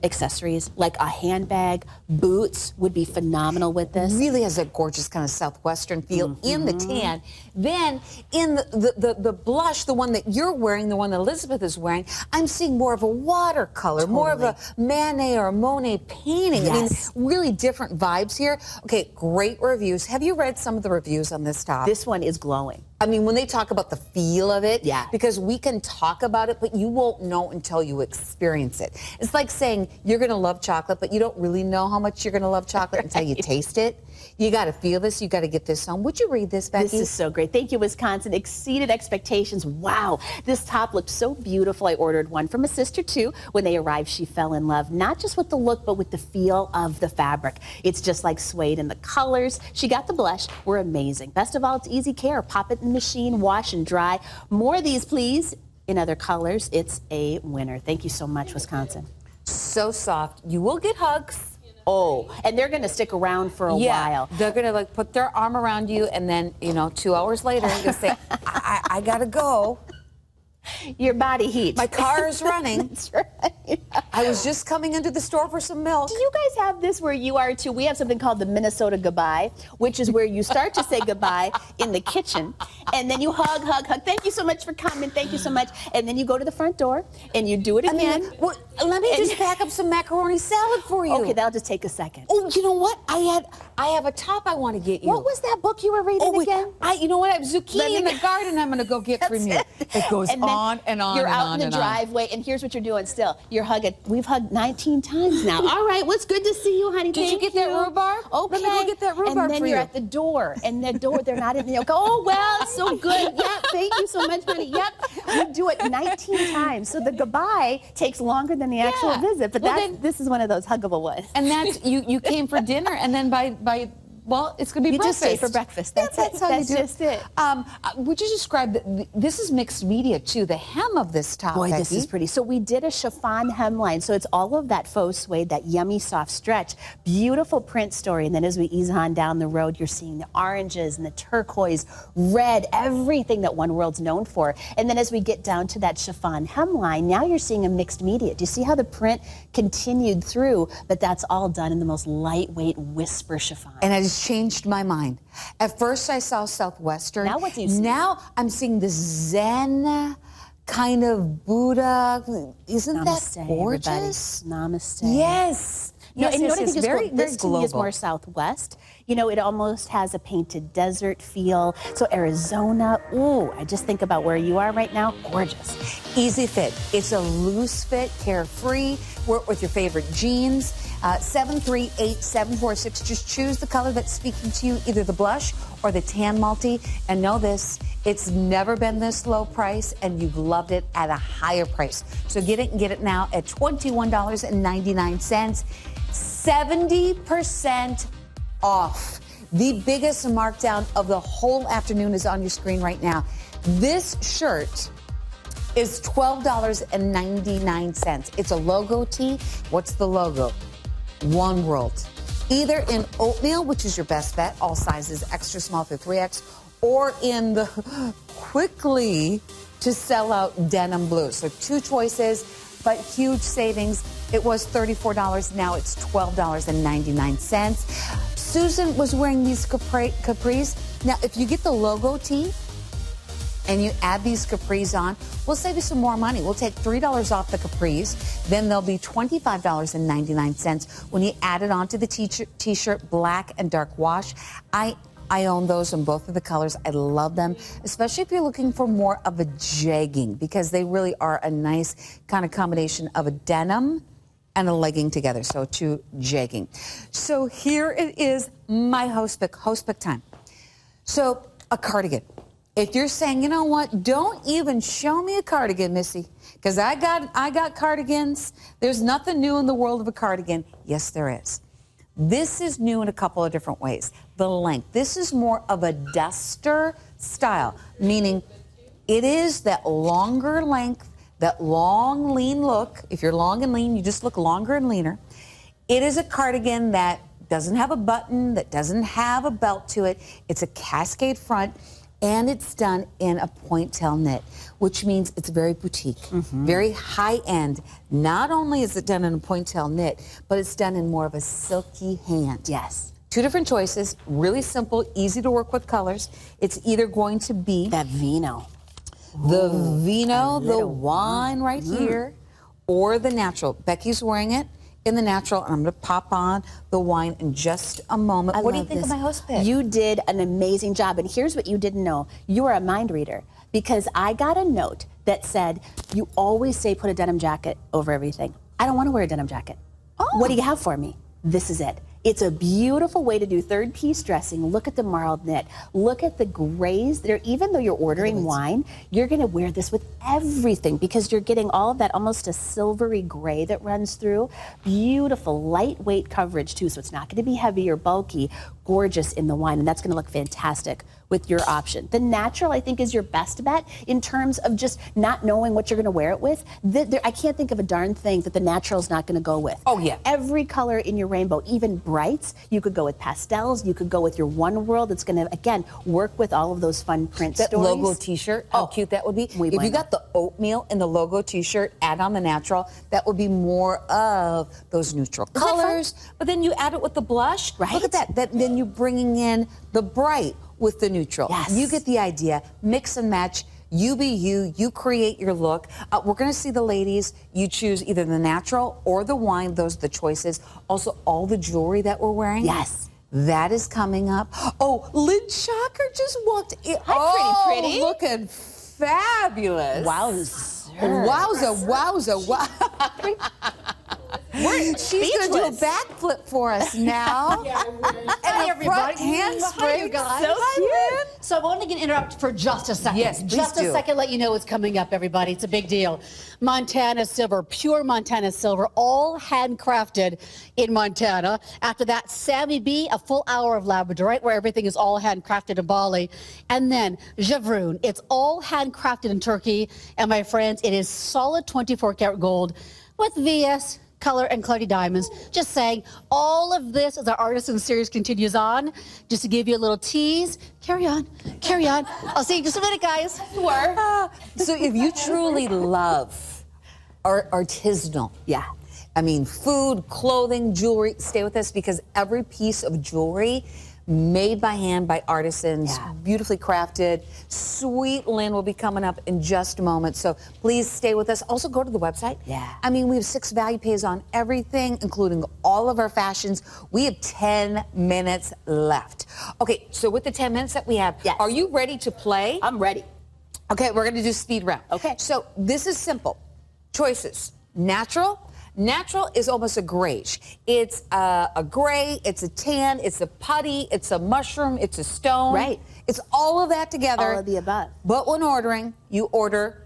accessories, like a handbag, boots would be phenomenal with this? Really has a gorgeous kind of Southwestern feel in the tan. Then in the blush, the one that you're wearing, the one that Elizabeth is wearing, I'm seeing more of a watercolor, more of a Manet or a Monet painting. Yes. I mean, really different vibes here. Okay, great reviews. Have you read some of the reviews on this top? This one is glowing. I mean, when they talk about the feel of it, Yeah. because we can talk about it, but you won't know until you experience it. It's like saying you're going to love chocolate, but you don't really know how much you're going to love chocolate until you taste it. You got to feel this. You got to get this home. Would you read this, Becky? This is so great. Thank you, Wisconsin. Exceeded expectations. Wow. This top looked so beautiful. I ordered one from a sister, too. When they arrived, she fell in love, not just with the look, but with the feel of the fabric. It's just like suede, and the colors. She got the blush. Were amazing. Best of all, it's easy care. Pop it in the machine, wash and dry. More of these, please. in other colors, it's a winner. Thank you so much, Wisconsin. So soft. You will get hugs. Oh, and they're going to stick around for a while. They're going to like put their arm around you, and then, you know, 2 hours later, you'll say, I got to go. Your body heat. My car is running. That's right. I was just coming into the store for some milk. Do you guys have this where you are too? We have something called the Minnesota goodbye, which is where you start to say goodbye in the kitchen, and then you hug, hug, hug. Thank you so much for coming. Thank you so much. And then you go to the front door and you do it again. Well, let me just pack up some macaroni salad for you. Okay, that'll just take a second. Oh, you know what? I have a top I want to get you. What was that book you were reading again? You know what? I have zucchini in the garden I'm going to go get from you. It goes on and on You're and out on in the driveway, and here's what you're doing still. You're hugging. We've hugged 19 times now. All right, what's good to see you, honey. Did you get that rhubarb? Okay. Let me go get that rhubarb and then for you're you. at the door, and the door, they're not in the, oh, well, it's so good. Yep, thank you so much, honey. Yep. We do it 19 times. So the goodbye takes longer than the actual visit, but this is one of those huggable ones. And that's, you came for dinner, and then by well, it's going to be breakfast. You just stay for breakfast. That's it. That's just it. Would you describe, this is mixed media, too, the hem of this top, Boy, Becky. this is pretty. So we did a chiffon hemline. So it's all of that faux suede, that yummy, soft stretch. Beautiful print story. And then as we ease on down the road, you're seeing the oranges and the turquoise, red, everything that One World's known for. And then as we get down to that chiffon hemline, now you're seeing a mixed media. Do you see how the print continued through? But that's all done in the most lightweight whisper chiffon. And I just changed my mind. At first I saw Southwestern. Now what do you see? Now I'm seeing the Zen kind of Buddha. Isn't Namaste, that gorgeous? everybody. Namaste. Yes. No, Yes, and you know what I yes, think is very, cool? very This to me is global. more Southwest. You know, it almost has a painted desert feel. So Arizona, ooh, I just think about where you are right now. Gorgeous. Easy fit. It's a loose fit, carefree. Work with your favorite jeans. 738-746. Just choose the color that's speaking to you, either the blush or the tan multi. And know this, it's never been this low price, and you've loved it at a higher price. So get it and get it now at $21.99. 70% off. The biggest markdown of the whole afternoon is on your screen right now. This shirt is $12.99. It's a logo tee. What's the logo? One World. Either in oatmeal, which is your best bet, all sizes extra small through 3X, or in the quickly to sell out denim blue. So two choices, but huge savings. It was $34, now it's $12.99. Susan was wearing these capris. Now, if you get the logo tee and you add these capris on, we'll save you some more money. We'll take $3 off the capris. Then they'll be $25.99 when you add it onto the t-shirt, black and dark wash. I own those in both of the colors. I love them, especially if you're looking for more of a jegging, because they really are a nice kind of combination of a denim and a legging together, so two jegging. So here it is, my host pick time. So a cardigan. If you're saying, you know what, don't even show me a cardigan, Missy, because I got cardigans. There's nothing new in the world of a cardigan. Yes, there is. This is new in a couple of different ways. The length. This is more of a duster style, meaning it is that longer length, that long, lean look. If you're long and lean, you just look longer and leaner. It is a cardigan that doesn't have a button, that doesn't have a belt to it. It's a cascade front, and it's done in a point-tail knit, which means it's very boutique, very high-end. Not only is it done in a point-tail knit, but it's done in more of a silky hand. Yes. Two different choices, really simple, easy to work with colors. It's either going to be That vino. the vino, the wine right here, or the natural. Becky's wearing it in the natural, and I'm going to pop on the wine in just a moment. What do you think of my host pick? You did an amazing job, and here's what you didn't know. You are a mind reader, because I got a note that said, you always say put a denim jacket over everything. I don't want to wear a denim jacket. Oh. What do you have for me? This is it. It's a beautiful way to do third piece dressing. Look at the marled knit. Look at the grays. Even though you're ordering wine, you're going to wear this with everything because you're getting all of that almost a silvery gray that runs through. Beautiful, lightweight coverage too, so it's not going to be heavy or bulky. Gorgeous in the wine, and that's going to look fantastic with your option. The natural, I think, is your best bet in terms of just not knowing what you're going to wear it with. I can't think of a darn thing that the natural is not going to go with. Oh, yeah. Every color in your rainbow, even brights. You could go with pastels. You could go with your One World. It's going to, again, work with all of those fun print that stories. logo T-shirt, how cute that would be. If you got the oatmeal in the logo T-shirt, add on the natural, that would be more of those neutral colors. But then you add it with the blush. Right. Look at that. Then you're bringing in the bright with the neutral. Yes. You get the idea. Mix and match. You be you. You create your look. We're going to see the ladies. You choose either the natural or the wine. Those are the choices. Also, all the jewelry that we're wearing. Yes. That is coming up. Oh, Lynn Shocker just walked in. Hi, pretty. Looking fabulous. Wowza. Wowza. She's going to do a backflip for us now. Hi, everybody. Handspring. So cute. So I'm only going to interrupt for just a second. Yes, please just do. a second, let you know what's coming up, everybody. It's a big deal. Montana silver, pure Montana silver, all handcrafted in Montana. After that, Sammy B, a full hour of Labradorite, where everything is all handcrafted in Bali. And then Javroon, it's all handcrafted in Turkey. And my friends, it is solid 24 karat gold with VS color and clarity diamonds. Just saying, all of this as our Artisan series continues on. Just to give you a little tease, carry on, carry on. I'll see you in just a minute, guys. So if you truly love artisanal, I mean, food, clothing, jewelry, stay with us because every piece of jewelry made by hand by artisans, beautifully crafted. Sweet Lynn will be coming up in just a moment, so please stay with us. Also, go to the website. I mean, we have 6 value pays on everything, including all of our fashions. We have 10 minutes left. Okay, so with the 10 minutes that we have, are you ready to play? I'm ready. Okay, we're going to do speed round. Okay. So this is simple. Choices. Natural. Natural is almost a grayish. It's a gray, it's a tan, it's a putty, it's a mushroom, it's a stone. Right. It's all of that together. All of the above. But when ordering, you order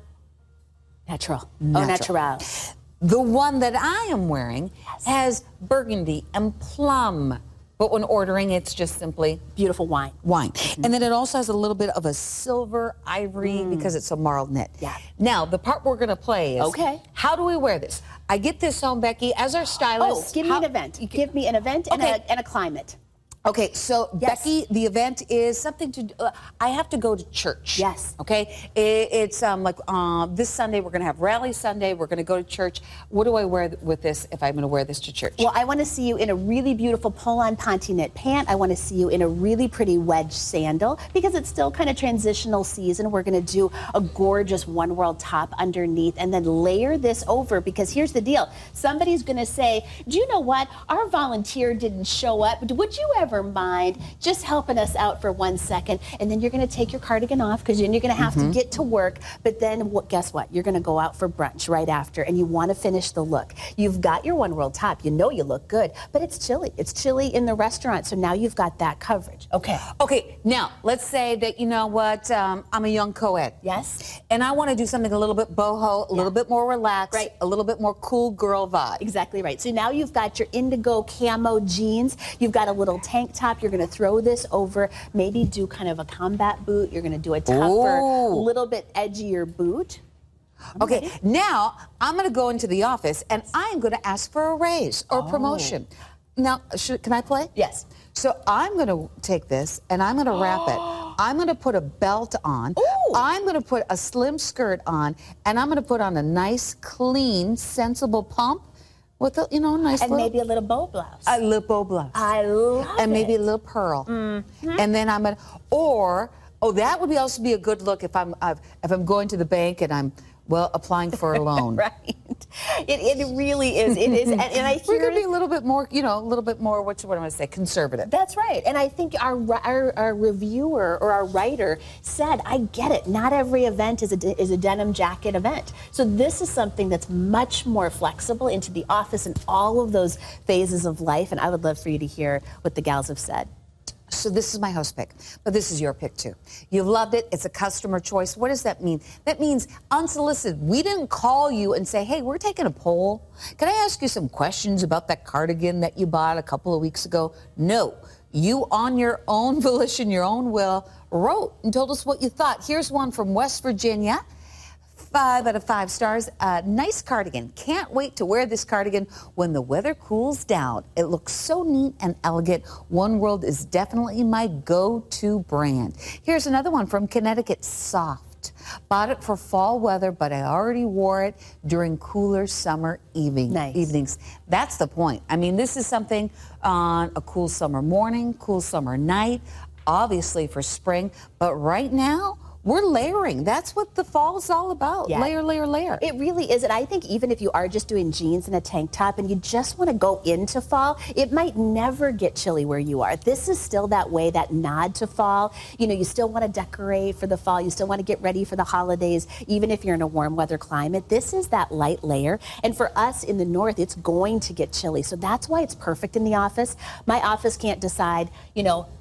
natural. Natural. Oh, natural. The one that I am wearing has burgundy and plum. But when ordering, it's just simply beautiful wine. And then it also has a little bit of a silver ivory because it's a marled knit. Now, the part we're going to play is, how do we wear this? I get this home, Becky, as our stylist. Oh, give me an event. Give me an event and a climate. Okay, so Becky, the event is something to do. I have to go to church. Yes. Okay, it's like this Sunday we're going to have Rally Sunday. We're going to go to church. What do I wear with this if I'm going to wear this to church? Well, I want to see you in a really beautiful pull-on ponte knit pant. I want to see you in a really pretty wedge sandal because it's still kind of transitional season. We're going to do a gorgeous One World top underneath and then layer this over because here's the deal. Somebody's going to say, do you know what? Our volunteer didn't show up. Would you ever mind just helping us out for 1 second? And then you're going to take your cardigan off because then you're going to have to get to work. But then guess what? You're going to go out for brunch right after and you want to finish the look. You've got your One World top. You know you look good, but it's chilly. It's chilly in the restaurant. So now you've got that coverage. Okay. Okay, now let's say that, you know what, I'm a young co-ed. Yes. And I want to do something a little bit boho, a little bit more relaxed, a little bit more cool girl vibe. Exactly right. So now you've got your indigo camo jeans. You've got a little tank top. You're going to throw this over, maybe do kind of a combat boot. You're going to do a tougher, little bit edgier boot. Okay, now I'm going to go into the office and I'm going to ask for a raise or promotion. Now, can I play? Yes. So I'm going to take this and I'm going to wrap it. I'm going to put a belt on. I'm going to put a slim skirt on, and I'm going to put on a nice, clean, sensible pump with a, nice and little, maybe a little bow blouse. a little bow blouse. I love it. And maybe a little pearl. And then I'm going to, that would also be a good look if I'm going to the bank and I'm Well, applying for a loan. Right. It really is. It is. And I hear We're going to be a little bit more, a little bit more, what am I going to say, conservative. That's right. And I think our reviewer or our writer said, I get it. Not every event is a denim jacket event. So this is something that's much more flexible into the office and all of those phases of life. And I would love for you to hear what the gals have said. So this is my host pick, but this is your pick too. You've loved it. It's a customer choice. What does that mean? That means unsolicited. We didn't call you and say, hey, we're taking a poll. Can I ask you some questions about that cardigan that you bought a couple of weeks ago? No. You, on your own volition, your own will, wrote and told us what you thought. Here's one from West Virginia. 5 out of 5 stars. Nice cardigan. Can't wait to wear this cardigan when the weather cools down. It looks so neat and elegant. One World is definitely my go-to brand. Here's another one from Connecticut. Soft. Bought it for fall weather, but I already wore it during cooler summer evenings. That's the point. I mean, this is something on a cool summer morning, cool summer night, obviously for spring, but right now, we're layering. That's what the fall is all about. Yeah. Layer, layer, layer. It really is. And I think even if you are just doing jeans and a tank top and you just want to go into fall, it might never get chilly where you are. This is still that way, that nod to fall. You still want to decorate for the fall. You still want to get ready for the holidays, even if you're in a warm weather climate. This is that light layer. And for us in the north, it's going to get chilly. So that's why it's perfect in the office. My office can't decide,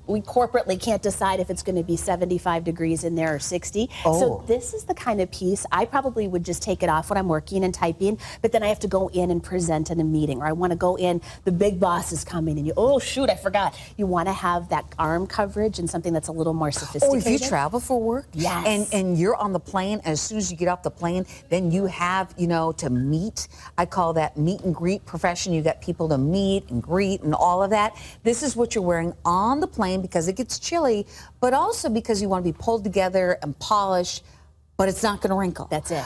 we corporately can't decide if it's going to be 75 degrees in there or 60. Oh. So this is the kind of piece I probably would just take it off when I'm working and typing, but then I have to go in and present in a meeting, or I want to go in, the big boss is coming, and oh shoot, I forgot. You want to have that arm coverage and something that's a little more sophisticated. Oh, if you travel for work, yes, and you're on the plane, and as soon as you get off the plane, then you have, to meet. I call that meet and greet profession. You got people to meet and greet and all of that. This is what you're wearing on the plane because it gets chilly, but also because you want to be pulled together and polished, but it's not going to wrinkle. That's it.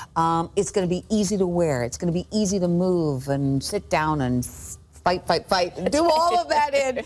It's going to be easy to wear. It's going to be easy to move and sit down and fight, and do all of that in.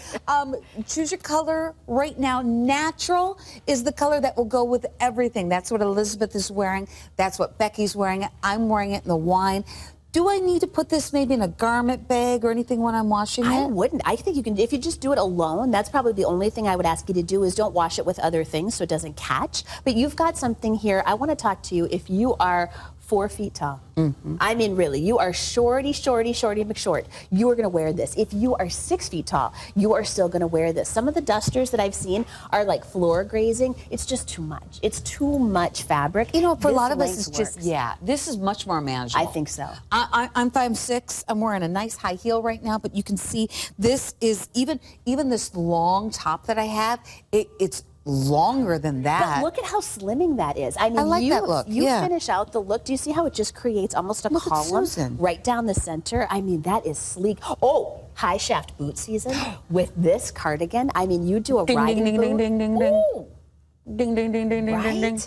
Choose your color right now. Natural is the color that will go with everything. That's what Elizabeth is wearing. That's what Becky's wearing. I'm wearing it in the wine. Do I need to put this maybe in a garment bag or anything when I'm washing it? I wouldn't. I think you can, if you just do it alone, that's probably the only thing I would ask you to do is don't wash it with other things so it doesn't catch. But you've got something here. I want to talk to you if you are 4 feet tall. Mm-hmm. I mean, really, you are shorty McShort. You are going to wear this. If you are 6 feet tall, you are still going to wear this. Some of the dusters that I've seen are like floor grazing. It's just too much. It's too much fabric. For a lot of us, it's just, this is much more manageable. I think so. I'm 5'6". I'm wearing a nice high heel right now, but you can see this is, even this long top that I have, it's longer than that. But look at how slimming that is. I mean, I like that look. You finish out the look. Do you see how it just creates almost a column right down the center? I mean, that is sleek. Oh, high shaft boot season with this cardigan. I mean, you do a riding boot. Ding, ding, ding, ding, Ooh. ding, ding, ding, ding, ding, ding, ding.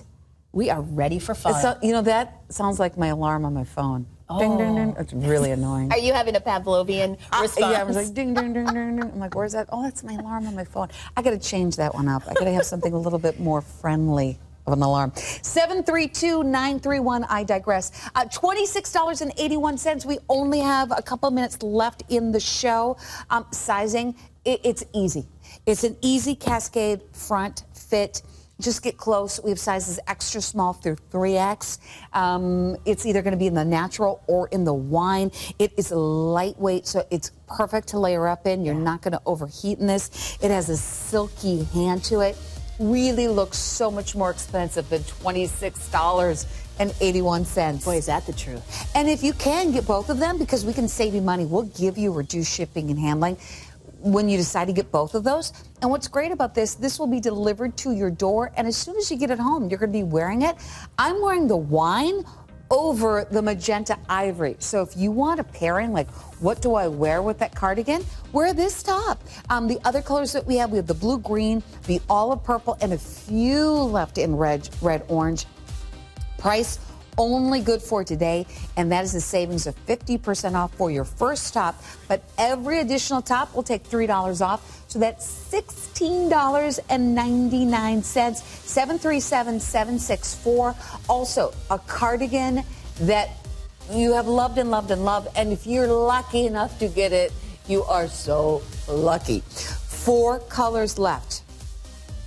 We are ready for fun. So, that sounds like my alarm on my phone. Oh. Ding, ding, ding. It's really annoying. Are you having a Pavlovian response? Yeah, I was like, ding, ding, ding, ding, ding. I'm like, where's that? Oh, that's my alarm on my phone. I got to change that one up. I got to have something a little bit more friendly of an alarm. 732-931, I digress. $26.81. We only have a couple minutes left in the show. Sizing, it's easy. It's an easy cascade front fit. Just get close. We have sizes extra small through 3X. It's either going to be in the natural or in the wine. It is lightweight, so it's perfect to layer up in. You're not going to overheat in this. It has a silky hand to it. Really looks so much more expensive than $26.81. Boy, is that the truth. And if you can get both of them, because we can save you money, we'll give you reduced shipping and handling when you decide to get both of those. And what's great about this will be delivered to your door, and as soon as you get it home, you're going to be wearing it. I'm wearing the wine over the magenta ivory. So if you want a pairing, like what do I wear with that cardigan? Wear this top. The other colors that we have the blue green, the olive purple, and a few left in red orange. Price only good for today, and that is a savings of 50% off for your first top, but every additional top will take $3 off, so that's $16.99. 737-764. Also, a cardigan that you have loved and loved and loved. And if you're lucky enough to get it, you are so lucky. 4 colors left.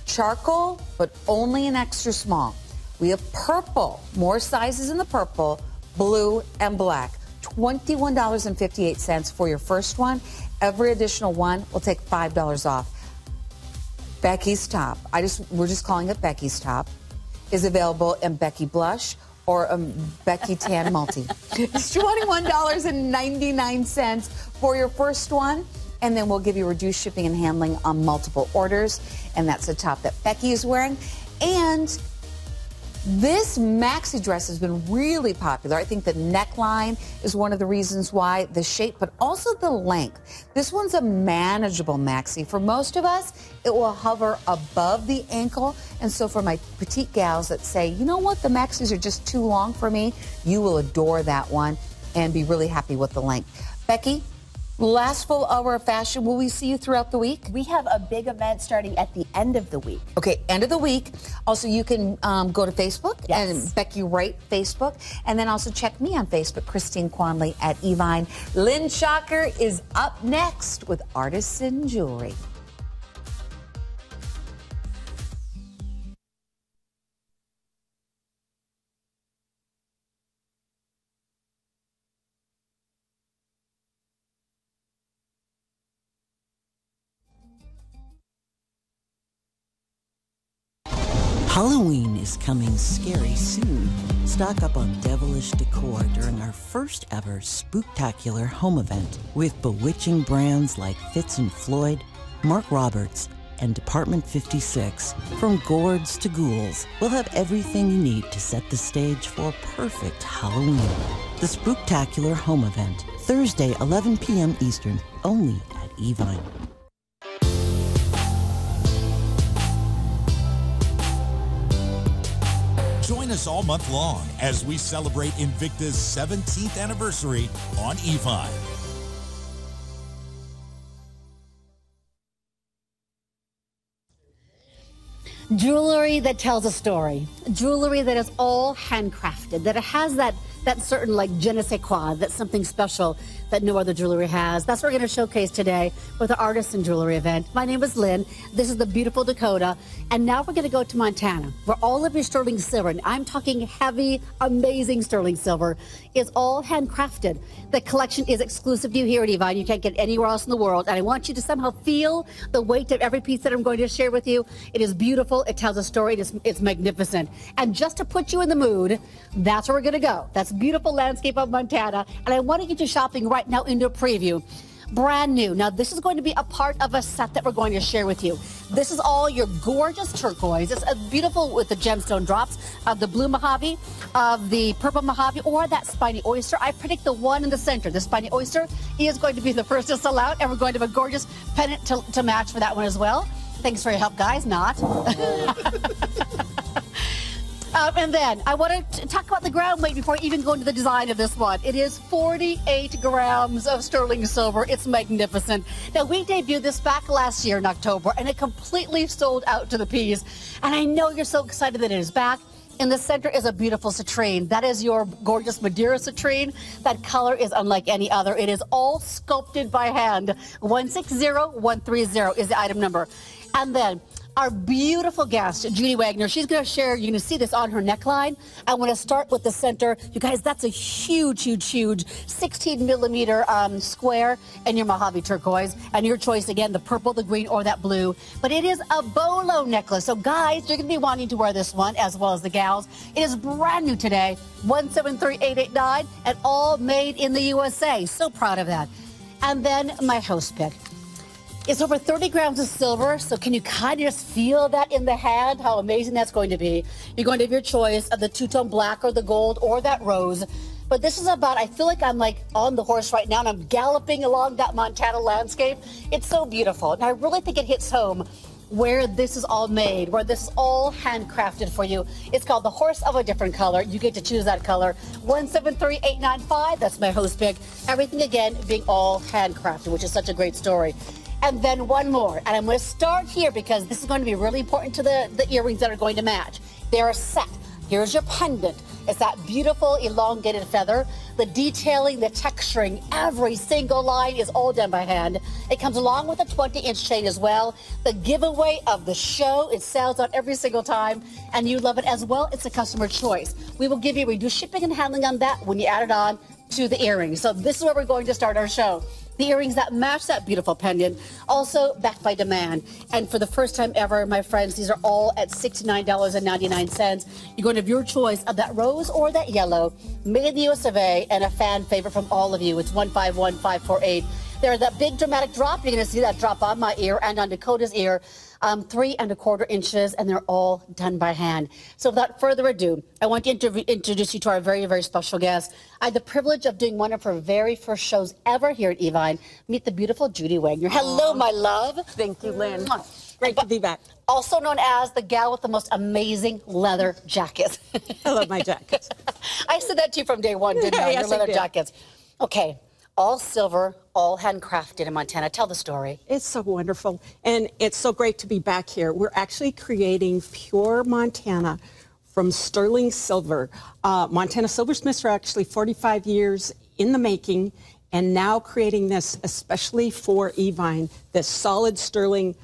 Charcoal, but only an extra small. We have purple, more sizes in the purple, blue, and black. $21.58 for your first one. Every additional one will take $5 off. Becky's Top, we're just calling it Becky's Top, is available in Becky Blush or Becky Tan Multi. It's $21.99 for your first one, and then we'll give you reduced shipping and handling on multiple orders, and that's the top that Becky is wearing. And this maxi dress has been really popular. I think the neckline is one of the reasons why, the shape, but also the length. This one's a manageable maxi. For most of us, it will hover above the ankle. And so for my petite gals that say, you know what, the maxis are just too long for me, you will adore that one and be really happy with the length. Becky, last full hour of fashion. Will we see you throughout the week? We have a big event starting at the end of the week. Okay, end of the week. Also, you can go to Facebook and Becky Wright Facebook, and then also check me on Facebook, Christine Quanley at Evine. Lynn Shocker is up next with Artisan Jewelry. Halloween is coming scary soon. Stock up on devilish decor during our first ever spooktacular home event with bewitching brands like Fitz & Floyd, Mark Roberts, and Department 56. From gourds to ghouls, we'll have everything you need to set the stage for perfect Halloween. The spooktacular home event, Thursday, 11 p.m. Eastern, only at Evine. Join us all month long as we celebrate Invicta's 17th anniversary on Evine. Jewelry that tells a story. Jewelry that is all handcrafted, that it has that certain like je ne sais quoi, that's something special that no other jewelry has. That's what we're going to showcase today with the Artisan Jewelry event. My name is Lynn. This is the beautiful Dakota. And now we're going to go to Montana, where all of your sterling silver, and I'm talking heavy, amazing sterling silver, is all handcrafted. The collection is exclusive to you here at Evine. You can't get anywhere else in the world. And I want you to somehow feel the weight of every piece that I'm going to share with you. It is beautiful. It tells a story. It's magnificent. And just to put you in the mood, that's where we're going to go. That's beautiful landscape of Montana. And I want to get you shopping right now into a preview. Brand new. Now, this is going to be a part of a set that we're going to share with you. This is all your gorgeous turquoise. It's beautiful with the gemstone drops of the blue Mojave, of the purple Mojave, or that spiny oyster. I predict the one in the center, the spiny oyster, is going to be the first to sell out, and we're going to have a gorgeous pendant to match for that one as well. Thanks for your help, guys. Not. And then I want to talk about the ground weight before I even go into the design of this one. It is 48 grams of sterling silver. It's magnificent. Now, we debuted this back last year in October, and it completely sold out to the piece. And I know you're so excited that it is back. In the center is a beautiful citrine. That is your gorgeous Madeira citrine. That color is unlike any other. It is all sculpted by hand. 160130 is the item number. And then our beautiful guest, Judy Wagner, she's going to share, you're going to see this on her neckline. I want to start with the center. You guys, that's a huge, huge, huge 16 millimeter square in your Mojave turquoise. And your choice, again, the purple, the green, or that blue. But it is a bolo necklace. So guys, you're going to be wanting to wear this one as well as the gals. It is brand new today, 173889, and all made in the USA. So proud of that. And then my host pick. It's over 30 grams of silver, so can you kind of just feel that in the hand, how amazing that's going to be? You're going to have your choice of the two-tone black or the gold or that rose. But this is about, I feel like I'm like on the horse right now and I'm galloping along that Montana landscape. It's so beautiful. And I really think it hits home where this is all made, where this is all handcrafted for you. It's called the horse of a different color. You get to choose that color. 173895, that's my host pick. Everything, again, being all handcrafted, which is such a great story. And then one more, and I'm going to start here because this is going to be really important to the earrings that are going to match. They're set. Here's your pendant. It's that beautiful elongated feather. The detailing, the texturing, every single line is all done by hand. It comes along with a 20-inch chain as well. The giveaway of the show, it sells out every single time, and you love it as well. It's a customer choice. We will give you reduced shipping and handling on that when you add it on to the earrings. So this is where we're going to start our show. The earrings that match that beautiful pendant, also backed by demand. And for the first time ever, my friends, these are all at $69.99. You're going to have your choice of that rose or that yellow, made in the US of A, and a fan favorite from all of you. It's 151548. There's that big dramatic drop. You're going to see that drop on my ear and on Dakota's ear. 3¼ inches, and they're all done by hand. So without further ado, I want to introduce you to our very, very special guest. I had the privilege of doing one of her very first shows ever here at Evine. Meet the beautiful Judy Wagner. Hello, my love. Thank you, Lynn. Great to be back. Also known as the gal with the most amazing leather jackets. I love my jackets. I said that to you from day one, didn't I? Yes, Your leather I did. jackets. Okay. All silver, all handcrafted in Montana. Tell the story. It's so wonderful, and it's so great to be back here. We're actually creating pure Montana from sterling silver. Montana silversmiths are actually 45 years in the making, and now creating this especially for Evine, this solid sterling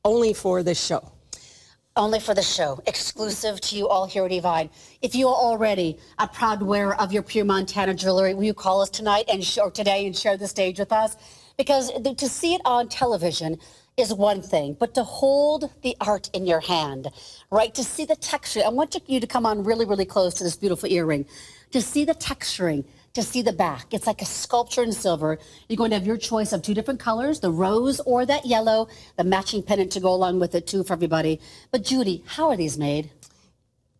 only for this show. Only for the show, exclusive to you all here at Evine. If you are already a proud wearer of your pure Montana jewelry, will you call us tonight and today and share the stage with us? Because to see it on television is one thing, but to hold the art in your hand, right? To see the texture. I want you to come on really, really close to this beautiful earring. To see the texturing, to see the back. It's like a sculpture in silver. You're going to have your choice of 2 different colors, the rose or that yellow, the matching pendant to go along with it too for everybody. But Judy, how are these made?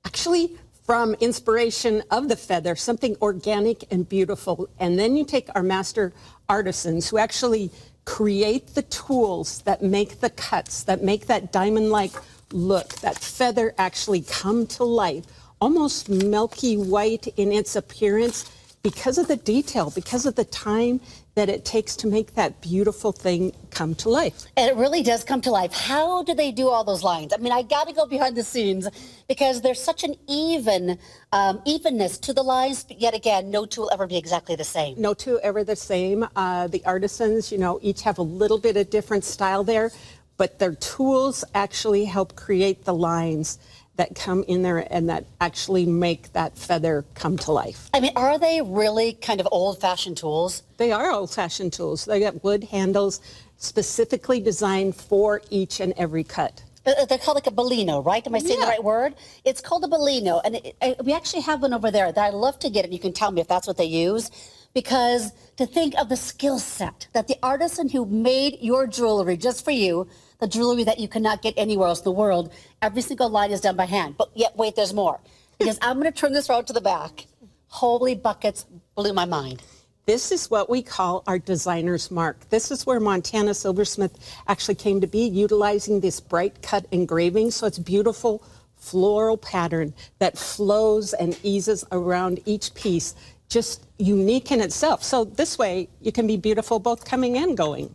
Actually, from inspiration of the feather, something organic and beautiful. And then you take our master artisans who actually create the tools that make the cuts, that make that diamond-like look, that feather actually come to life, almost milky white in its appearance, because of the detail, because of the time that it takes to make that beautiful thing come to life. And it really does come to life. How do they do all those lines? I mean, I got to go behind the scenes because there's such an evenness to the lines, but yet again, no two will ever be exactly the same. No two ever the same. The artisans, each have a little bit of different style there, but their tools actually help create the lines that come in there and that actually make that feather come to life. I mean, are they really kind of old-fashioned tools? They are old-fashioned tools. They got wood handles specifically designed for each and every cut. They're called like a bellino, right? Am I saying the right word? It's called a bellino, and we actually have one over there that I'd love to get, and you can tell me if that's what they use. Because to think of the skill set that the artisan who made your jewelry just for you, the jewelry that you cannot get anywhere else in the world, every single line is done by hand. But yet, wait, there's more. Because I'm going to turn this around to the back. Holy buckets, blew my mind. This is what we call our designer's mark. This is where Montana silversmith actually came to be, utilizing this bright cut engraving. So it's beautiful floral pattern that flows and eases around each piece, just unique in itself. So this way, you can be beautiful both coming and going.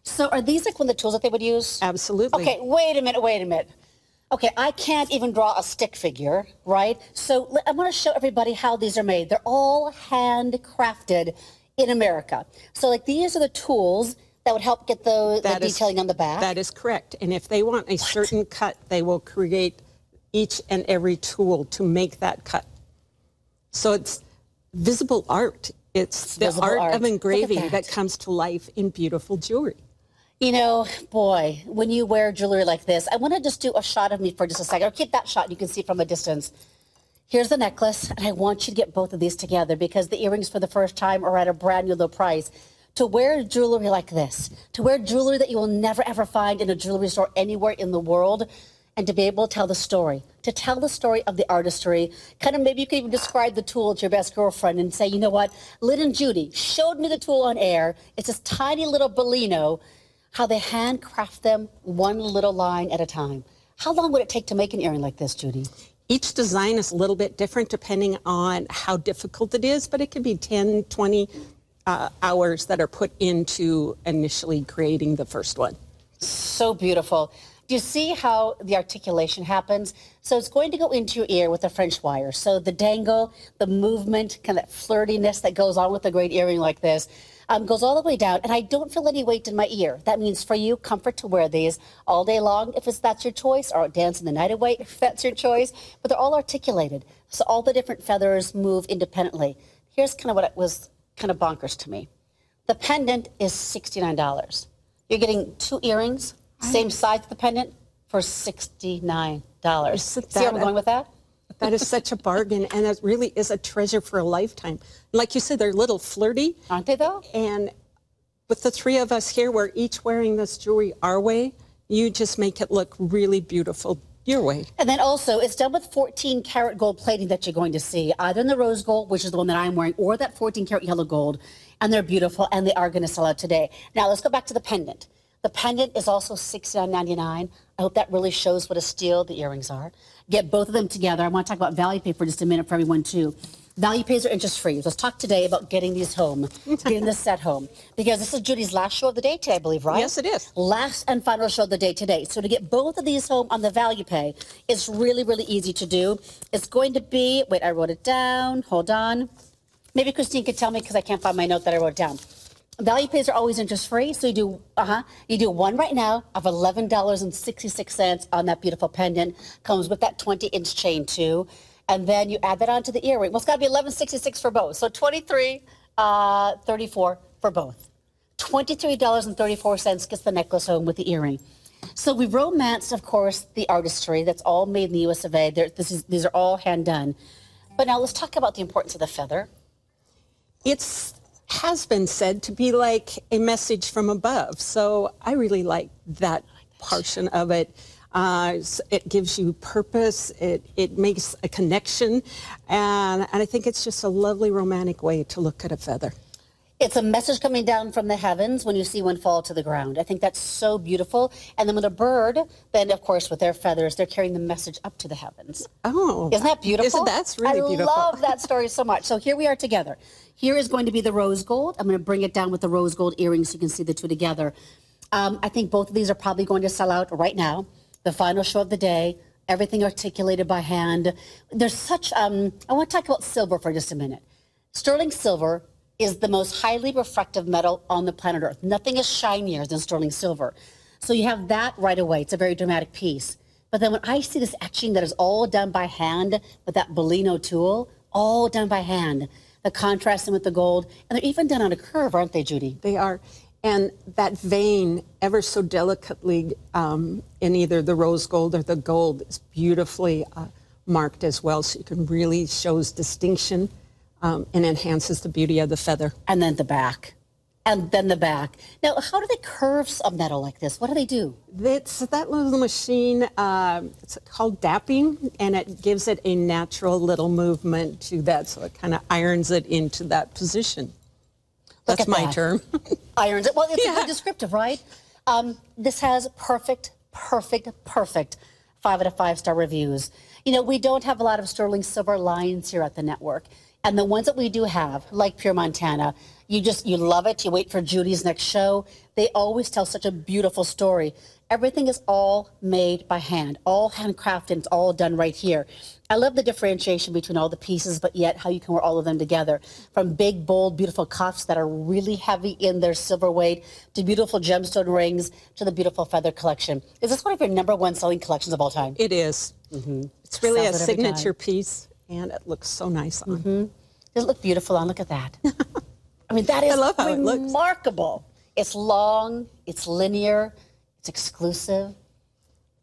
So are these like one of the tools that they would use? Absolutely. Okay, wait a minute. Okay, I can't even draw a stick figure, right? So I want to show everybody how these are made. They're all handcrafted in America. So like these are the tools that would help get the detailing on the back? That is correct. And if they want a certain cut, they will create each and every tool to make that cut. So it's visible art. It's the art of engraving that comes to life in beautiful jewelry. You know, boy, when you wear jewelry like this, I want to just do a shot of me for just a second. Or keep that shot and you can see from a distance. Here's the necklace, and I want you to get both of these together because the earrings for the first time are at a brand new low price. To wear jewelry like this, to wear jewelry that you will never ever find in a jewelry store anywhere in the world, and to be able to tell the story of the artistry. Kind of maybe you could even describe the tool to your best girlfriend and say, you know what, Lynn and Judy showed me the tool on air. It's this tiny little bellino, how they handcraft them one little line at a time. How long would it take to make an earring like this, Judy? Each design is a little bit different depending on how difficult it is, but it could be 10, 20 hours that are put into initially creating the first one. So beautiful. Do you see how the articulation happens? So it's going to go into your ear with a French wire. So the dangle, the movement, kind of that flirtiness that goes on with a great earring like this goes all the way down. And I don't feel any weight in my ear. That means for you, comfort to wear these all day long if that's your choice, or dance in the night away if that's your choice. But they're all articulated. So all the different feathers move independently. Here's kind of what it was kind of bonkers to me. The pendant is $69. You're getting 2 earrings, same size as the pendant, for $69. See where I'm going with that? That is such a bargain, and it really is a treasure for a lifetime. Like you said, they're a little flirty. Aren't they, though? And with the 3 of us here, we're each wearing this jewelry our way. You just make it look really beautiful your way. And then also, it's done with 14-karat gold plating that you're going to see, either in the rose gold, which is the one that I'm wearing, or that 14-karat yellow gold. And they're beautiful, and they are going to sell out today. Now, let's go back to the pendant. The pendant is also $69.99. I hope that really shows what a steal the earrings are. Get both of them together. I want to talk about Value Pay for just a minute for everyone, too. Value Pays are interest-free. Let's talk today about getting these home, getting this set home. Because this is Judy's last show of the day today, I believe, right? Yes, it is. Last and final show of the day today. So to get both of these home on the Value Pay, it's really, really easy to do. It's going to be, wait, I wrote it down. Hold on. Maybe Christine could tell me because I can't find my note that I wrote down. Value Pays are always interest-free, so you do one right now of $11.66 on that beautiful pendant. Comes with that 20-inch chain, too. And then you add that onto the earring. Well, it's got to be $11.66 for both. So $23.34 for both. $23.34 gets the necklace home with the earring. So we romanced, of course, the artistry. That's all made in the U.S. of A. These are all hand-done. But now let's talk about the importance of the feather. Has been said to be like a message from above. So I really like that portion of it. It gives you purpose. It makes a connection. And I think it's just a lovely romantic way to look at a feather. It's a message coming down from the heavens when you see one fall to the ground. I think that's so beautiful. And then with a bird, then of course with their feathers, they're carrying the message up to the heavens. Oh. Isn't that beautiful? That's really beautiful. I love that story so much. So here we are together. Here is going to be the rose gold. I'm going to bring it down with the rose gold earrings so you can see the two together. I think both of these are probably going to sell out right now. The final show of the day, everything articulated by hand. There's such, I want to talk about silver for just a minute. Sterling silver is the most highly refractive metal on the planet Earth. Nothing is shinier than sterling silver. So you have that right away. It's a very dramatic piece. But then when I see this etching that is all done by hand with that Bellino tool, all done by hand, the contrasting with the gold, and they're even done on a curve, aren't they, Judy? They are. And that vein, ever so delicately in either the rose gold or the gold, is beautifully marked as well, so you can really shows distinction and enhances the beauty of the feather. And then the back. And then the back. Now, how do they curve a metal like this? What do they do? It's that little machine, it's called dapping, and it gives it a natural little movement to that, so it kind of irons it into that position. That's my term. Irons it. Well, it's a good descriptive, right? This has perfect 5 out of 5-star reviews. You know, we don't have a lot of sterling silver lines here at the network. And the ones that we do have, like Pure Montana, you love it. You wait for Judy's next show. They always tell such a beautiful story. Everything is all made by hand, all handcrafted. It's all done right here. I love the differentiation between all the pieces, but yet how you can wear all of them together. From big, bold, beautiful cuffs that are really heavy in their silver weight, to beautiful gemstone rings, to the beautiful feather collection. Is this one of your #1 selling collections of all time? It is. It's really a signature piece, and it looks so nice on. Does it look beautiful on? Look at that. I mean, that is remarkable. It's long, it's linear, it's exclusive.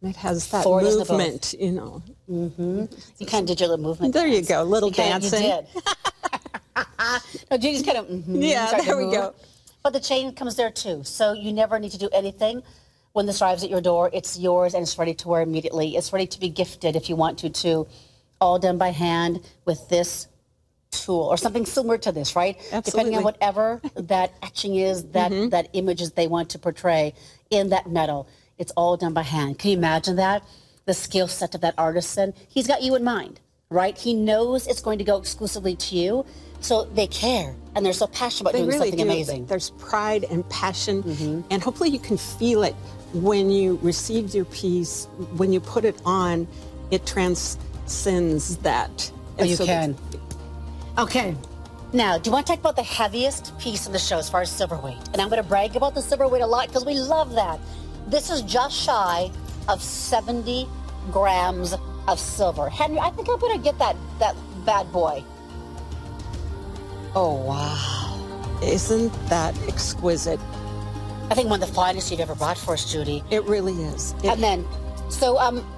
It has that movement, you know. You kind of did your little movement. There you go, little dancing. You did. No, Judy's kind of, yeah, there we go. But the chain comes there too, so you never need to do anything. When this arrives at your door, it's yours and it's ready to wear immediately. It's ready to be gifted if you want to, too. All done by hand with this tool or something similar to this, right? Absolutely. Depending on whatever that etching is, that images they want to portray in that metal. It's all done by hand. Can you imagine that? The skill set of that artisan. He's got you in mind, right? He knows it's going to go exclusively to you, so they care and they're so passionate about doing something amazing. There's pride and passion, and hopefully you can feel it when you received your piece, when you put it on. it transcends that. Oh, And you so can. Okay. Now, do you want to talk about the heaviest piece in the show as far as silver weight? And I'm going to brag about the silver weight a lot because we love that. This is just shy of 70 grams of silver. Henry, I think I'm going to get that bad boy. Oh, wow. Isn't that exquisite? I think one of the finest you've ever brought for us, Judy. It really is. And then, so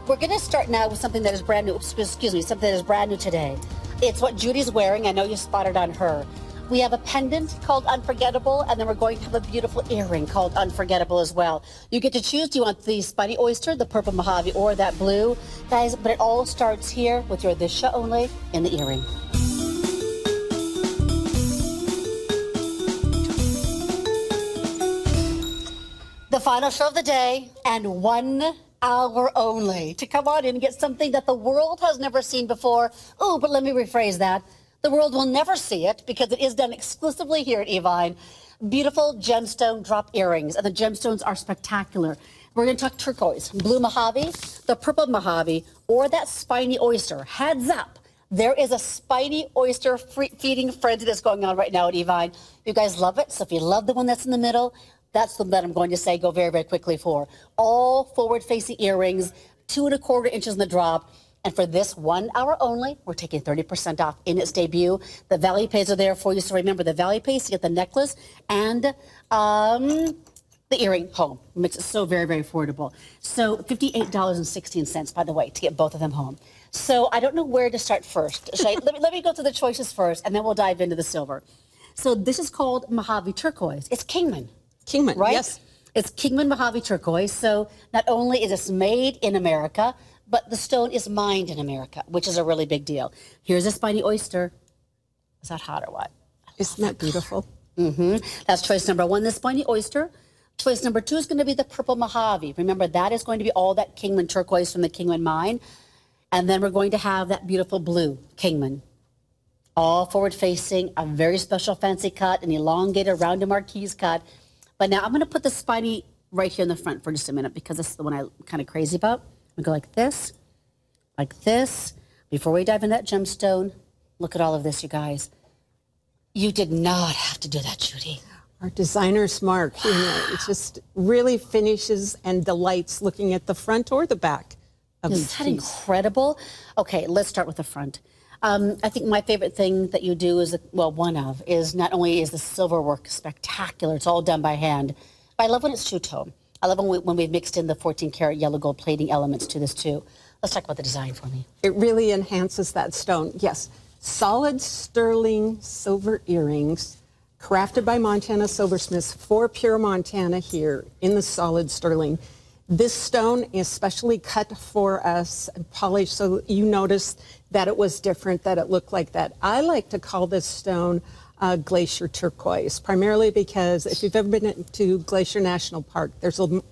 we're going to start now with something that is brand new. Excuse me, something that is brand new today. It's what Judy's wearing. I know you spotted on her. We have a pendant called Unforgettable, and then we're going to have a beautiful earring called Unforgettable as well. You get to choose. Do you want the Spiny Oyster, the Purple Mojave, or that blue? Guys, but it all starts here with your this show only in the earring. The final show of the day, and 1 hour only to come on in and get something that the world has never seen before. Oh, but let me rephrase that. The world will never see it because it is done exclusively here at Evine. Beautiful gemstone drop earrings, and the gemstones are spectacular. We're going to talk turquoise, blue Mojave, the purple Mojave, or that spiny oyster. Heads up, there is a spiny oyster feeding frenzy that's going on right now at Evine. You guys love it, so if you love the one that's in the middle, that's the one that I'm going to say go very, very quickly for. All forward-facing earrings, 2 1/4 inches in the drop. And for this 1 hour only, we're taking 30% off in its debut. The Valley Pays are there for you. So remember, the Valley Pays to get the necklace and the earring home. It makes it so very, very affordable. So $58.16, by the way, to get both of them home. So I don't know where to start first. Let me go through the choices first, and then we'll dive into the silver. So this is called Mojave Turquoise. It's Kingman. Kingman, right? yes. It's Kingman Mojave Turquoise. So not only is this made in America, but the stone is mined in America, which is a really big deal. Here's a spiny oyster. Is that hot or what? Isn't that beautiful? Mm-hmm. That's choice number 1, the spiny oyster. Choice number 2 is going to be the purple Mojave. Remember, that is going to be all that Kingman turquoise from the Kingman mine. And then we're going to have that beautiful blue Kingman. All forward-facing, a very special fancy cut, an elongated round marquise cut. But now I'm going to put the spiny right here in the front for just a minute because this is the one I'm kind of crazy about. I'm going to go like this. Before we dive in that gemstone, look at all of this, you guys. You did not have to do that, Judy. Our designer's mark, you know, it just really finishes and delights looking at the front or the back of Isn't that incredible? Okay, let's start with the front. I think my favorite thing that you do is, well, one of, is not only is the silver work spectacular, it's all done by hand, but I love when it's two-tone. I love when we've mixed in the 14-karat yellow gold plating elements to this too. Let's talk about the design for me. It really enhances that stone. Yes, solid sterling silver earrings, crafted by Montana silversmiths for pure Montana here in the solid sterling. This stone is specially cut for us and polished, so you notice that it was different, that it looked like that. I like to call this stone glacier turquoise, primarily because if you've ever been to Glacier National Park, there's a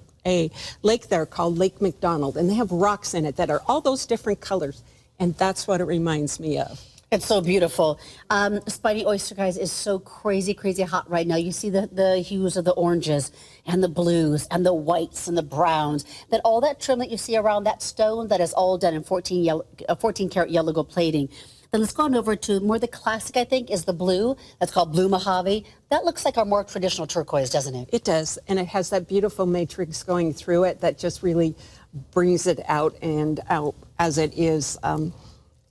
lake there called Lake McDonald, and they have rocks in it that are all those different colors, and that's what it reminds me of. It's so beautiful. Spiny Oyster, guys, is so crazy, crazy hot right now. You see the hues of the oranges and the blues and the whites and the browns. Then all that trim that you see around that stone, that is all done in 14-karat yellow gold plating. Then let's go on over to more the classic, I think, is the blue. That's called blue Mojave. That looks like our more traditional turquoise, doesn't it? It does, and it has that beautiful matrix going through it that just really brings it out and out as it is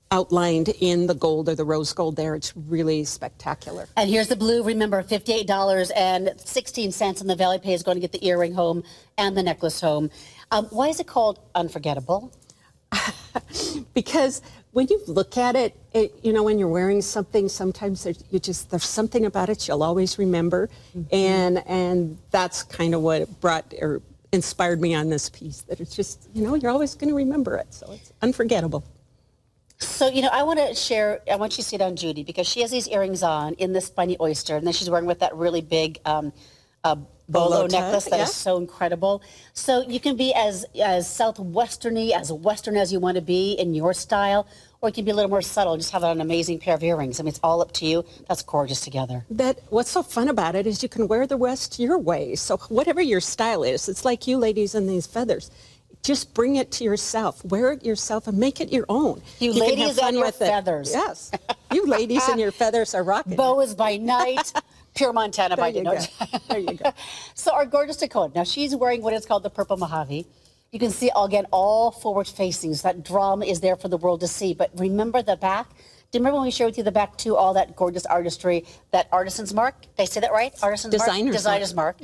outlined in the gold or the rose gold there. It's really spectacular. And here's the blue. Remember, $58.16 in the Valley Pay is going to get the earring home and the necklace home. Why is it called Unforgettable? Because when you look at it, you know, when you're wearing something, sometimes there's something about it you'll always remember. Mm-hmm. And that's kind of what brought or inspired me on this piece, that it's just, you know, you're always going to remember it. So it's unforgettable. So, you know, I want you to see it on Judy, because she has these earrings on in this spiny oyster, and then she's wearing with that really big bolo necklace that is so incredible. So you can be as southwesterny, as western as you want to be in your style, or you can be a little more subtle and just have an amazing pair of earrings. I mean, it's all up to you. That's gorgeous together. What's so fun about it is you can wear the West your way. So whatever your style is, it's like you ladies in these feathers. just bring it to yourself. Wear it yourself and make it your own. You can have ladies fun and your with it. feathers. Yes. You ladies and your feathers are rocking. Beau is by night, pure Montana by day. There you go. So our gorgeous Dakota, now she's wearing what is called the purple Mojave. You can see, again, all forward facing. So that drama is there for the world to see. But remember the back? Do you remember when we shared with you the back too, all that gorgeous artistry, that artisan's mark? Did I say that right? Artisan's mark? Designer's mark.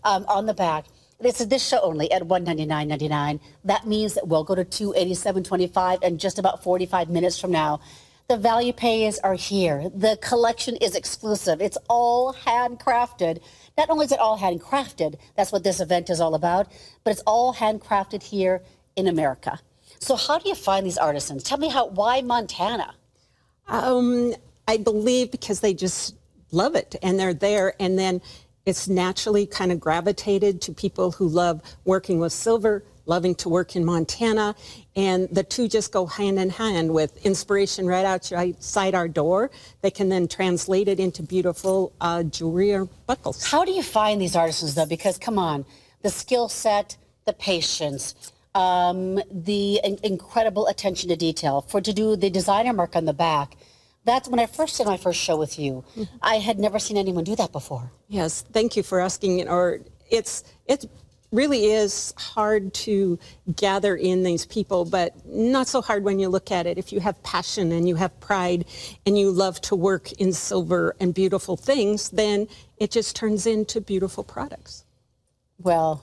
On the back. This is this show only at $199.99. That means that we'll go to $287.25 in just about 45 minutes from now. The value pays are here. The collection is exclusive. It's all handcrafted. Not only is it all handcrafted, that's what this event is all about, but it's all handcrafted here in America. So how do you find these artisans? Tell me why Montana? I believe because they just love it and they're there, and then it's naturally kind of gravitated to people who love working with silver, loving to work in Montana, and the two just go hand in hand with inspiration right outside our door. They can then translate it into beautiful jewelry or buckles. How do you find these artisans, though? Because, come on, the skill set, the patience, the incredible attention to detail. To do the designer mark on the back, that's when I first did my first show with you. I had never seen anyone do that before. Yes, thank you for asking. Or it really is hard to gather in these people, but not so hard when you look at it. If you have passion and you have pride and you love to work in silver and beautiful things, then it just turns into beautiful products. Well,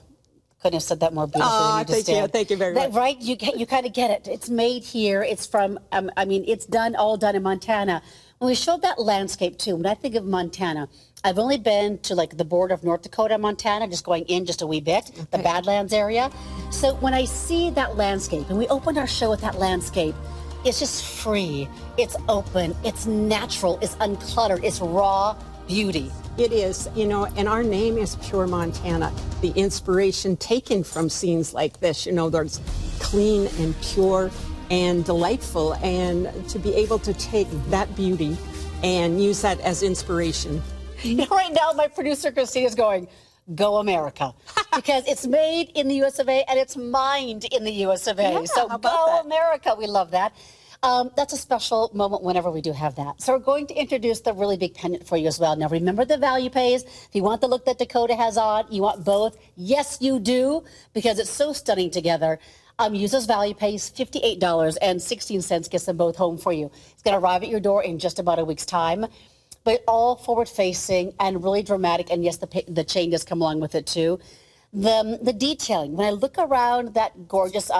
couldn't have said that more beautifully than you just did. Thank you very much. Right? You kind of get it. It's made here. It's from, I mean, it's all done in Montana. When we showed that landscape, too, when I think of Montana, I've only been to, like, the border of North Dakota, Montana, just going in just a wee bit, the Badlands area. So when I see that landscape, and we opened our show with that landscape, it's just free, it's open, it's natural, it's uncluttered, it's raw beauty. It is, you know, and our name is Pure Montana. The inspiration taken from scenes like this, you know, there's clean and pure and delightful, and to be able to take that beauty and use that as inspiration. You know, right now, my producer, Christine, is going, go America. Because it's made in the US of A and it's mined in the US of A. Yeah, so go America. We love that. That's a special moment whenever we do have that. So we're going to introduce the really big pendant for you as well. Now, remember the value pays. If you want the look that Dakota has on, you want both. Yes, you do, because it's so stunning together. Use those value pays, $58.16 gets them both home for you. It's going to arrive at your door in just about a week's time. But all forward-facing and really dramatic, and yes, the chain does come along with it too. The detailing, when I look around that gorgeous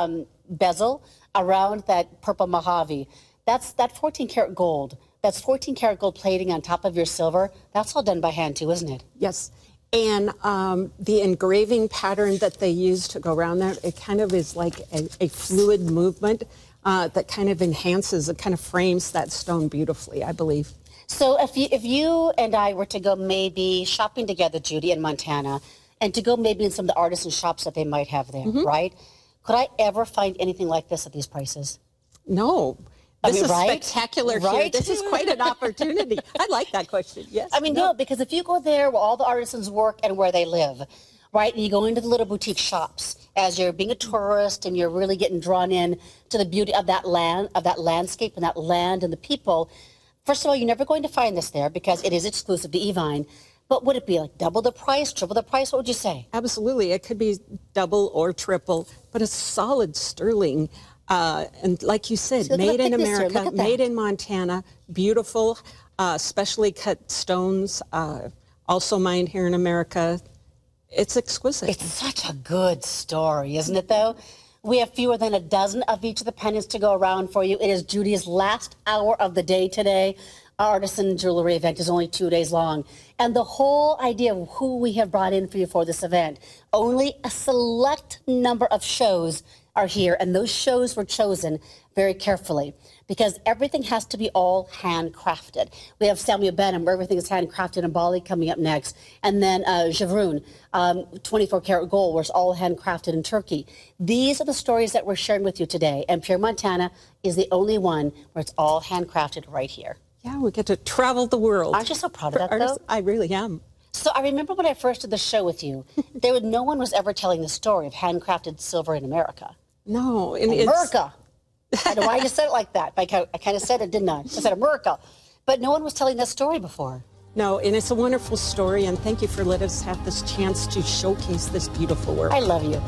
bezel, around that purple Mojave, that's that 14-karat gold. That's 14-karat gold plating on top of your silver. That's all done by hand too, isn't it? Yes. And the engraving pattern that they use to go around there, it kind of is like a fluid movement that kind of enhances, it kind of frames that stone beautifully, I believe. So if you and I were to go maybe shopping together, Judy, in Montana, and to go maybe in some of the artisan shops that they might have there, right? Could I ever find anything like this at these prices? No. This is spectacular here. Right? This is quite an opportunity. I like that question, yes. I mean, no, because if you go there where all the artisans work and where they live, right, and you go into the little boutique shops as you're being a tourist and you're really getting drawn in to the beauty of that land, of that landscape and that land and the people, first of all, you're never going to find this there because it is exclusive to Evine. But would it be like double the price, triple the price? What would you say? Absolutely. It could be double or triple, but it's solid sterling. And like you said, made in America, made in Montana, beautiful, specially cut stones, also mined here in America. It's exquisite. It's such a good story, isn't it, though? We have fewer than a dozen of each of the pendants to go around for you. It is Judy's last hour of the day today. Our artisan jewelry event is only 2 days long. And the whole idea of who we have brought in for you for this event, only a select number of shows are here, and those shows were chosen very carefully because everything has to be all handcrafted. We have Samuel Benham, where everything is handcrafted in Bali, coming up next, and then Javroon, 24-karat gold, where it's all handcrafted in Turkey. These are the stories that we're sharing with you today, and Pure Montana is the only one where it's all handcrafted right here. Yeah, we get to travel the world. Aren't you so proud of that, though? I really am. So I remember when I first did the show with you, no one was ever telling the story of handcrafted silver in America. No, and America. I don't know why I just said it like that. I kind of said it, didn't I? I said America. But no one was telling that story before. No, and it's a wonderful story, and thank you for letting us have this chance to showcase this beautiful work. I love you.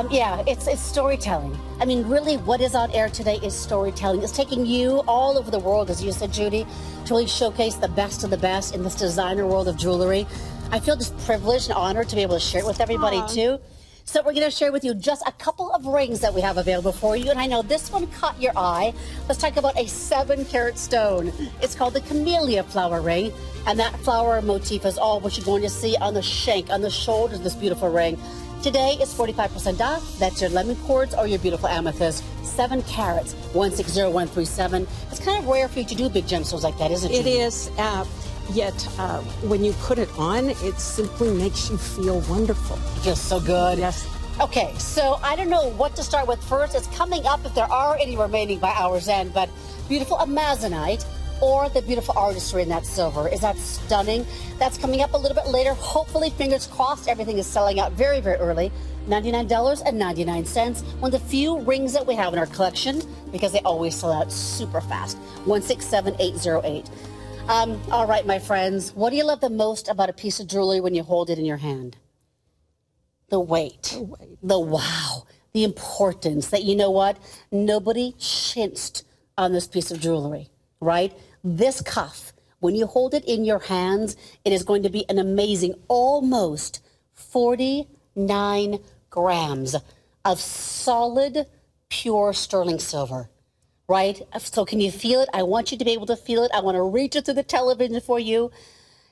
Yeah, it's storytelling. I mean, really, what is on air today is storytelling. It's taking you all over the world, as you said, Judy, to really showcase the best of the best in this designer world of jewelry. I feel just privileged and honored to be able to share it with everybody, too. So we're going to share with you just a couple of rings that we have available for you. And I know this one caught your eye. Let's talk about a 7-carat stone. It's called the camellia flower ring. And that flower motif is all what you're going to see on the shank, on the shoulders of this beautiful ring. Today is 45% off. That's your lemon quartz or your beautiful amethyst. 7 carats, 160137. It's kind of rare for you to do big gemstones like that, isn't it? It is. Yet, when you put it on, it simply makes you feel wonderful. It feels so good. Yes. Okay, so I don't know what to start with first. It's coming up if there are any remaining by hour's end, but beautiful amazonite or the beautiful artistry in that silver. Is that stunning? That's coming up a little bit later. Hopefully, fingers crossed, everything is selling out very, very early. $99.99. One of the few rings that we have in our collection because they always sell out super fast. 167808. All right, my friends, what do you love the most about a piece of jewelry when you hold it in your hand? The weight. The wow. The importance that, you know what? Nobody shinsed on this piece of jewelry, right? This cuff, when you hold it in your hands, it is going to be an amazing almost 49 grams of solid, pure sterling silver. Right? So can you feel it? I want you to be able to feel it. I want to reach it through the television for you.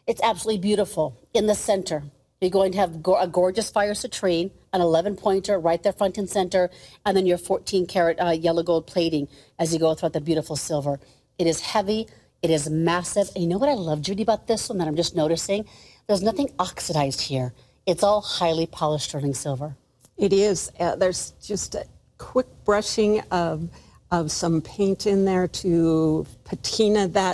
It's absolutely beautiful. In the center, you're going to have a gorgeous fire citrine, an 11-pointer right there front and center, and then your 14-karat yellow gold plating as you go throughout the beautiful silver. It is heavy. It is massive. And you know what I love, Judy, about this one that I'm just noticing? There's nothing oxidized here. It's all highly polished sterling silver. It is. There's just a quick brushing of some paint in there to patina that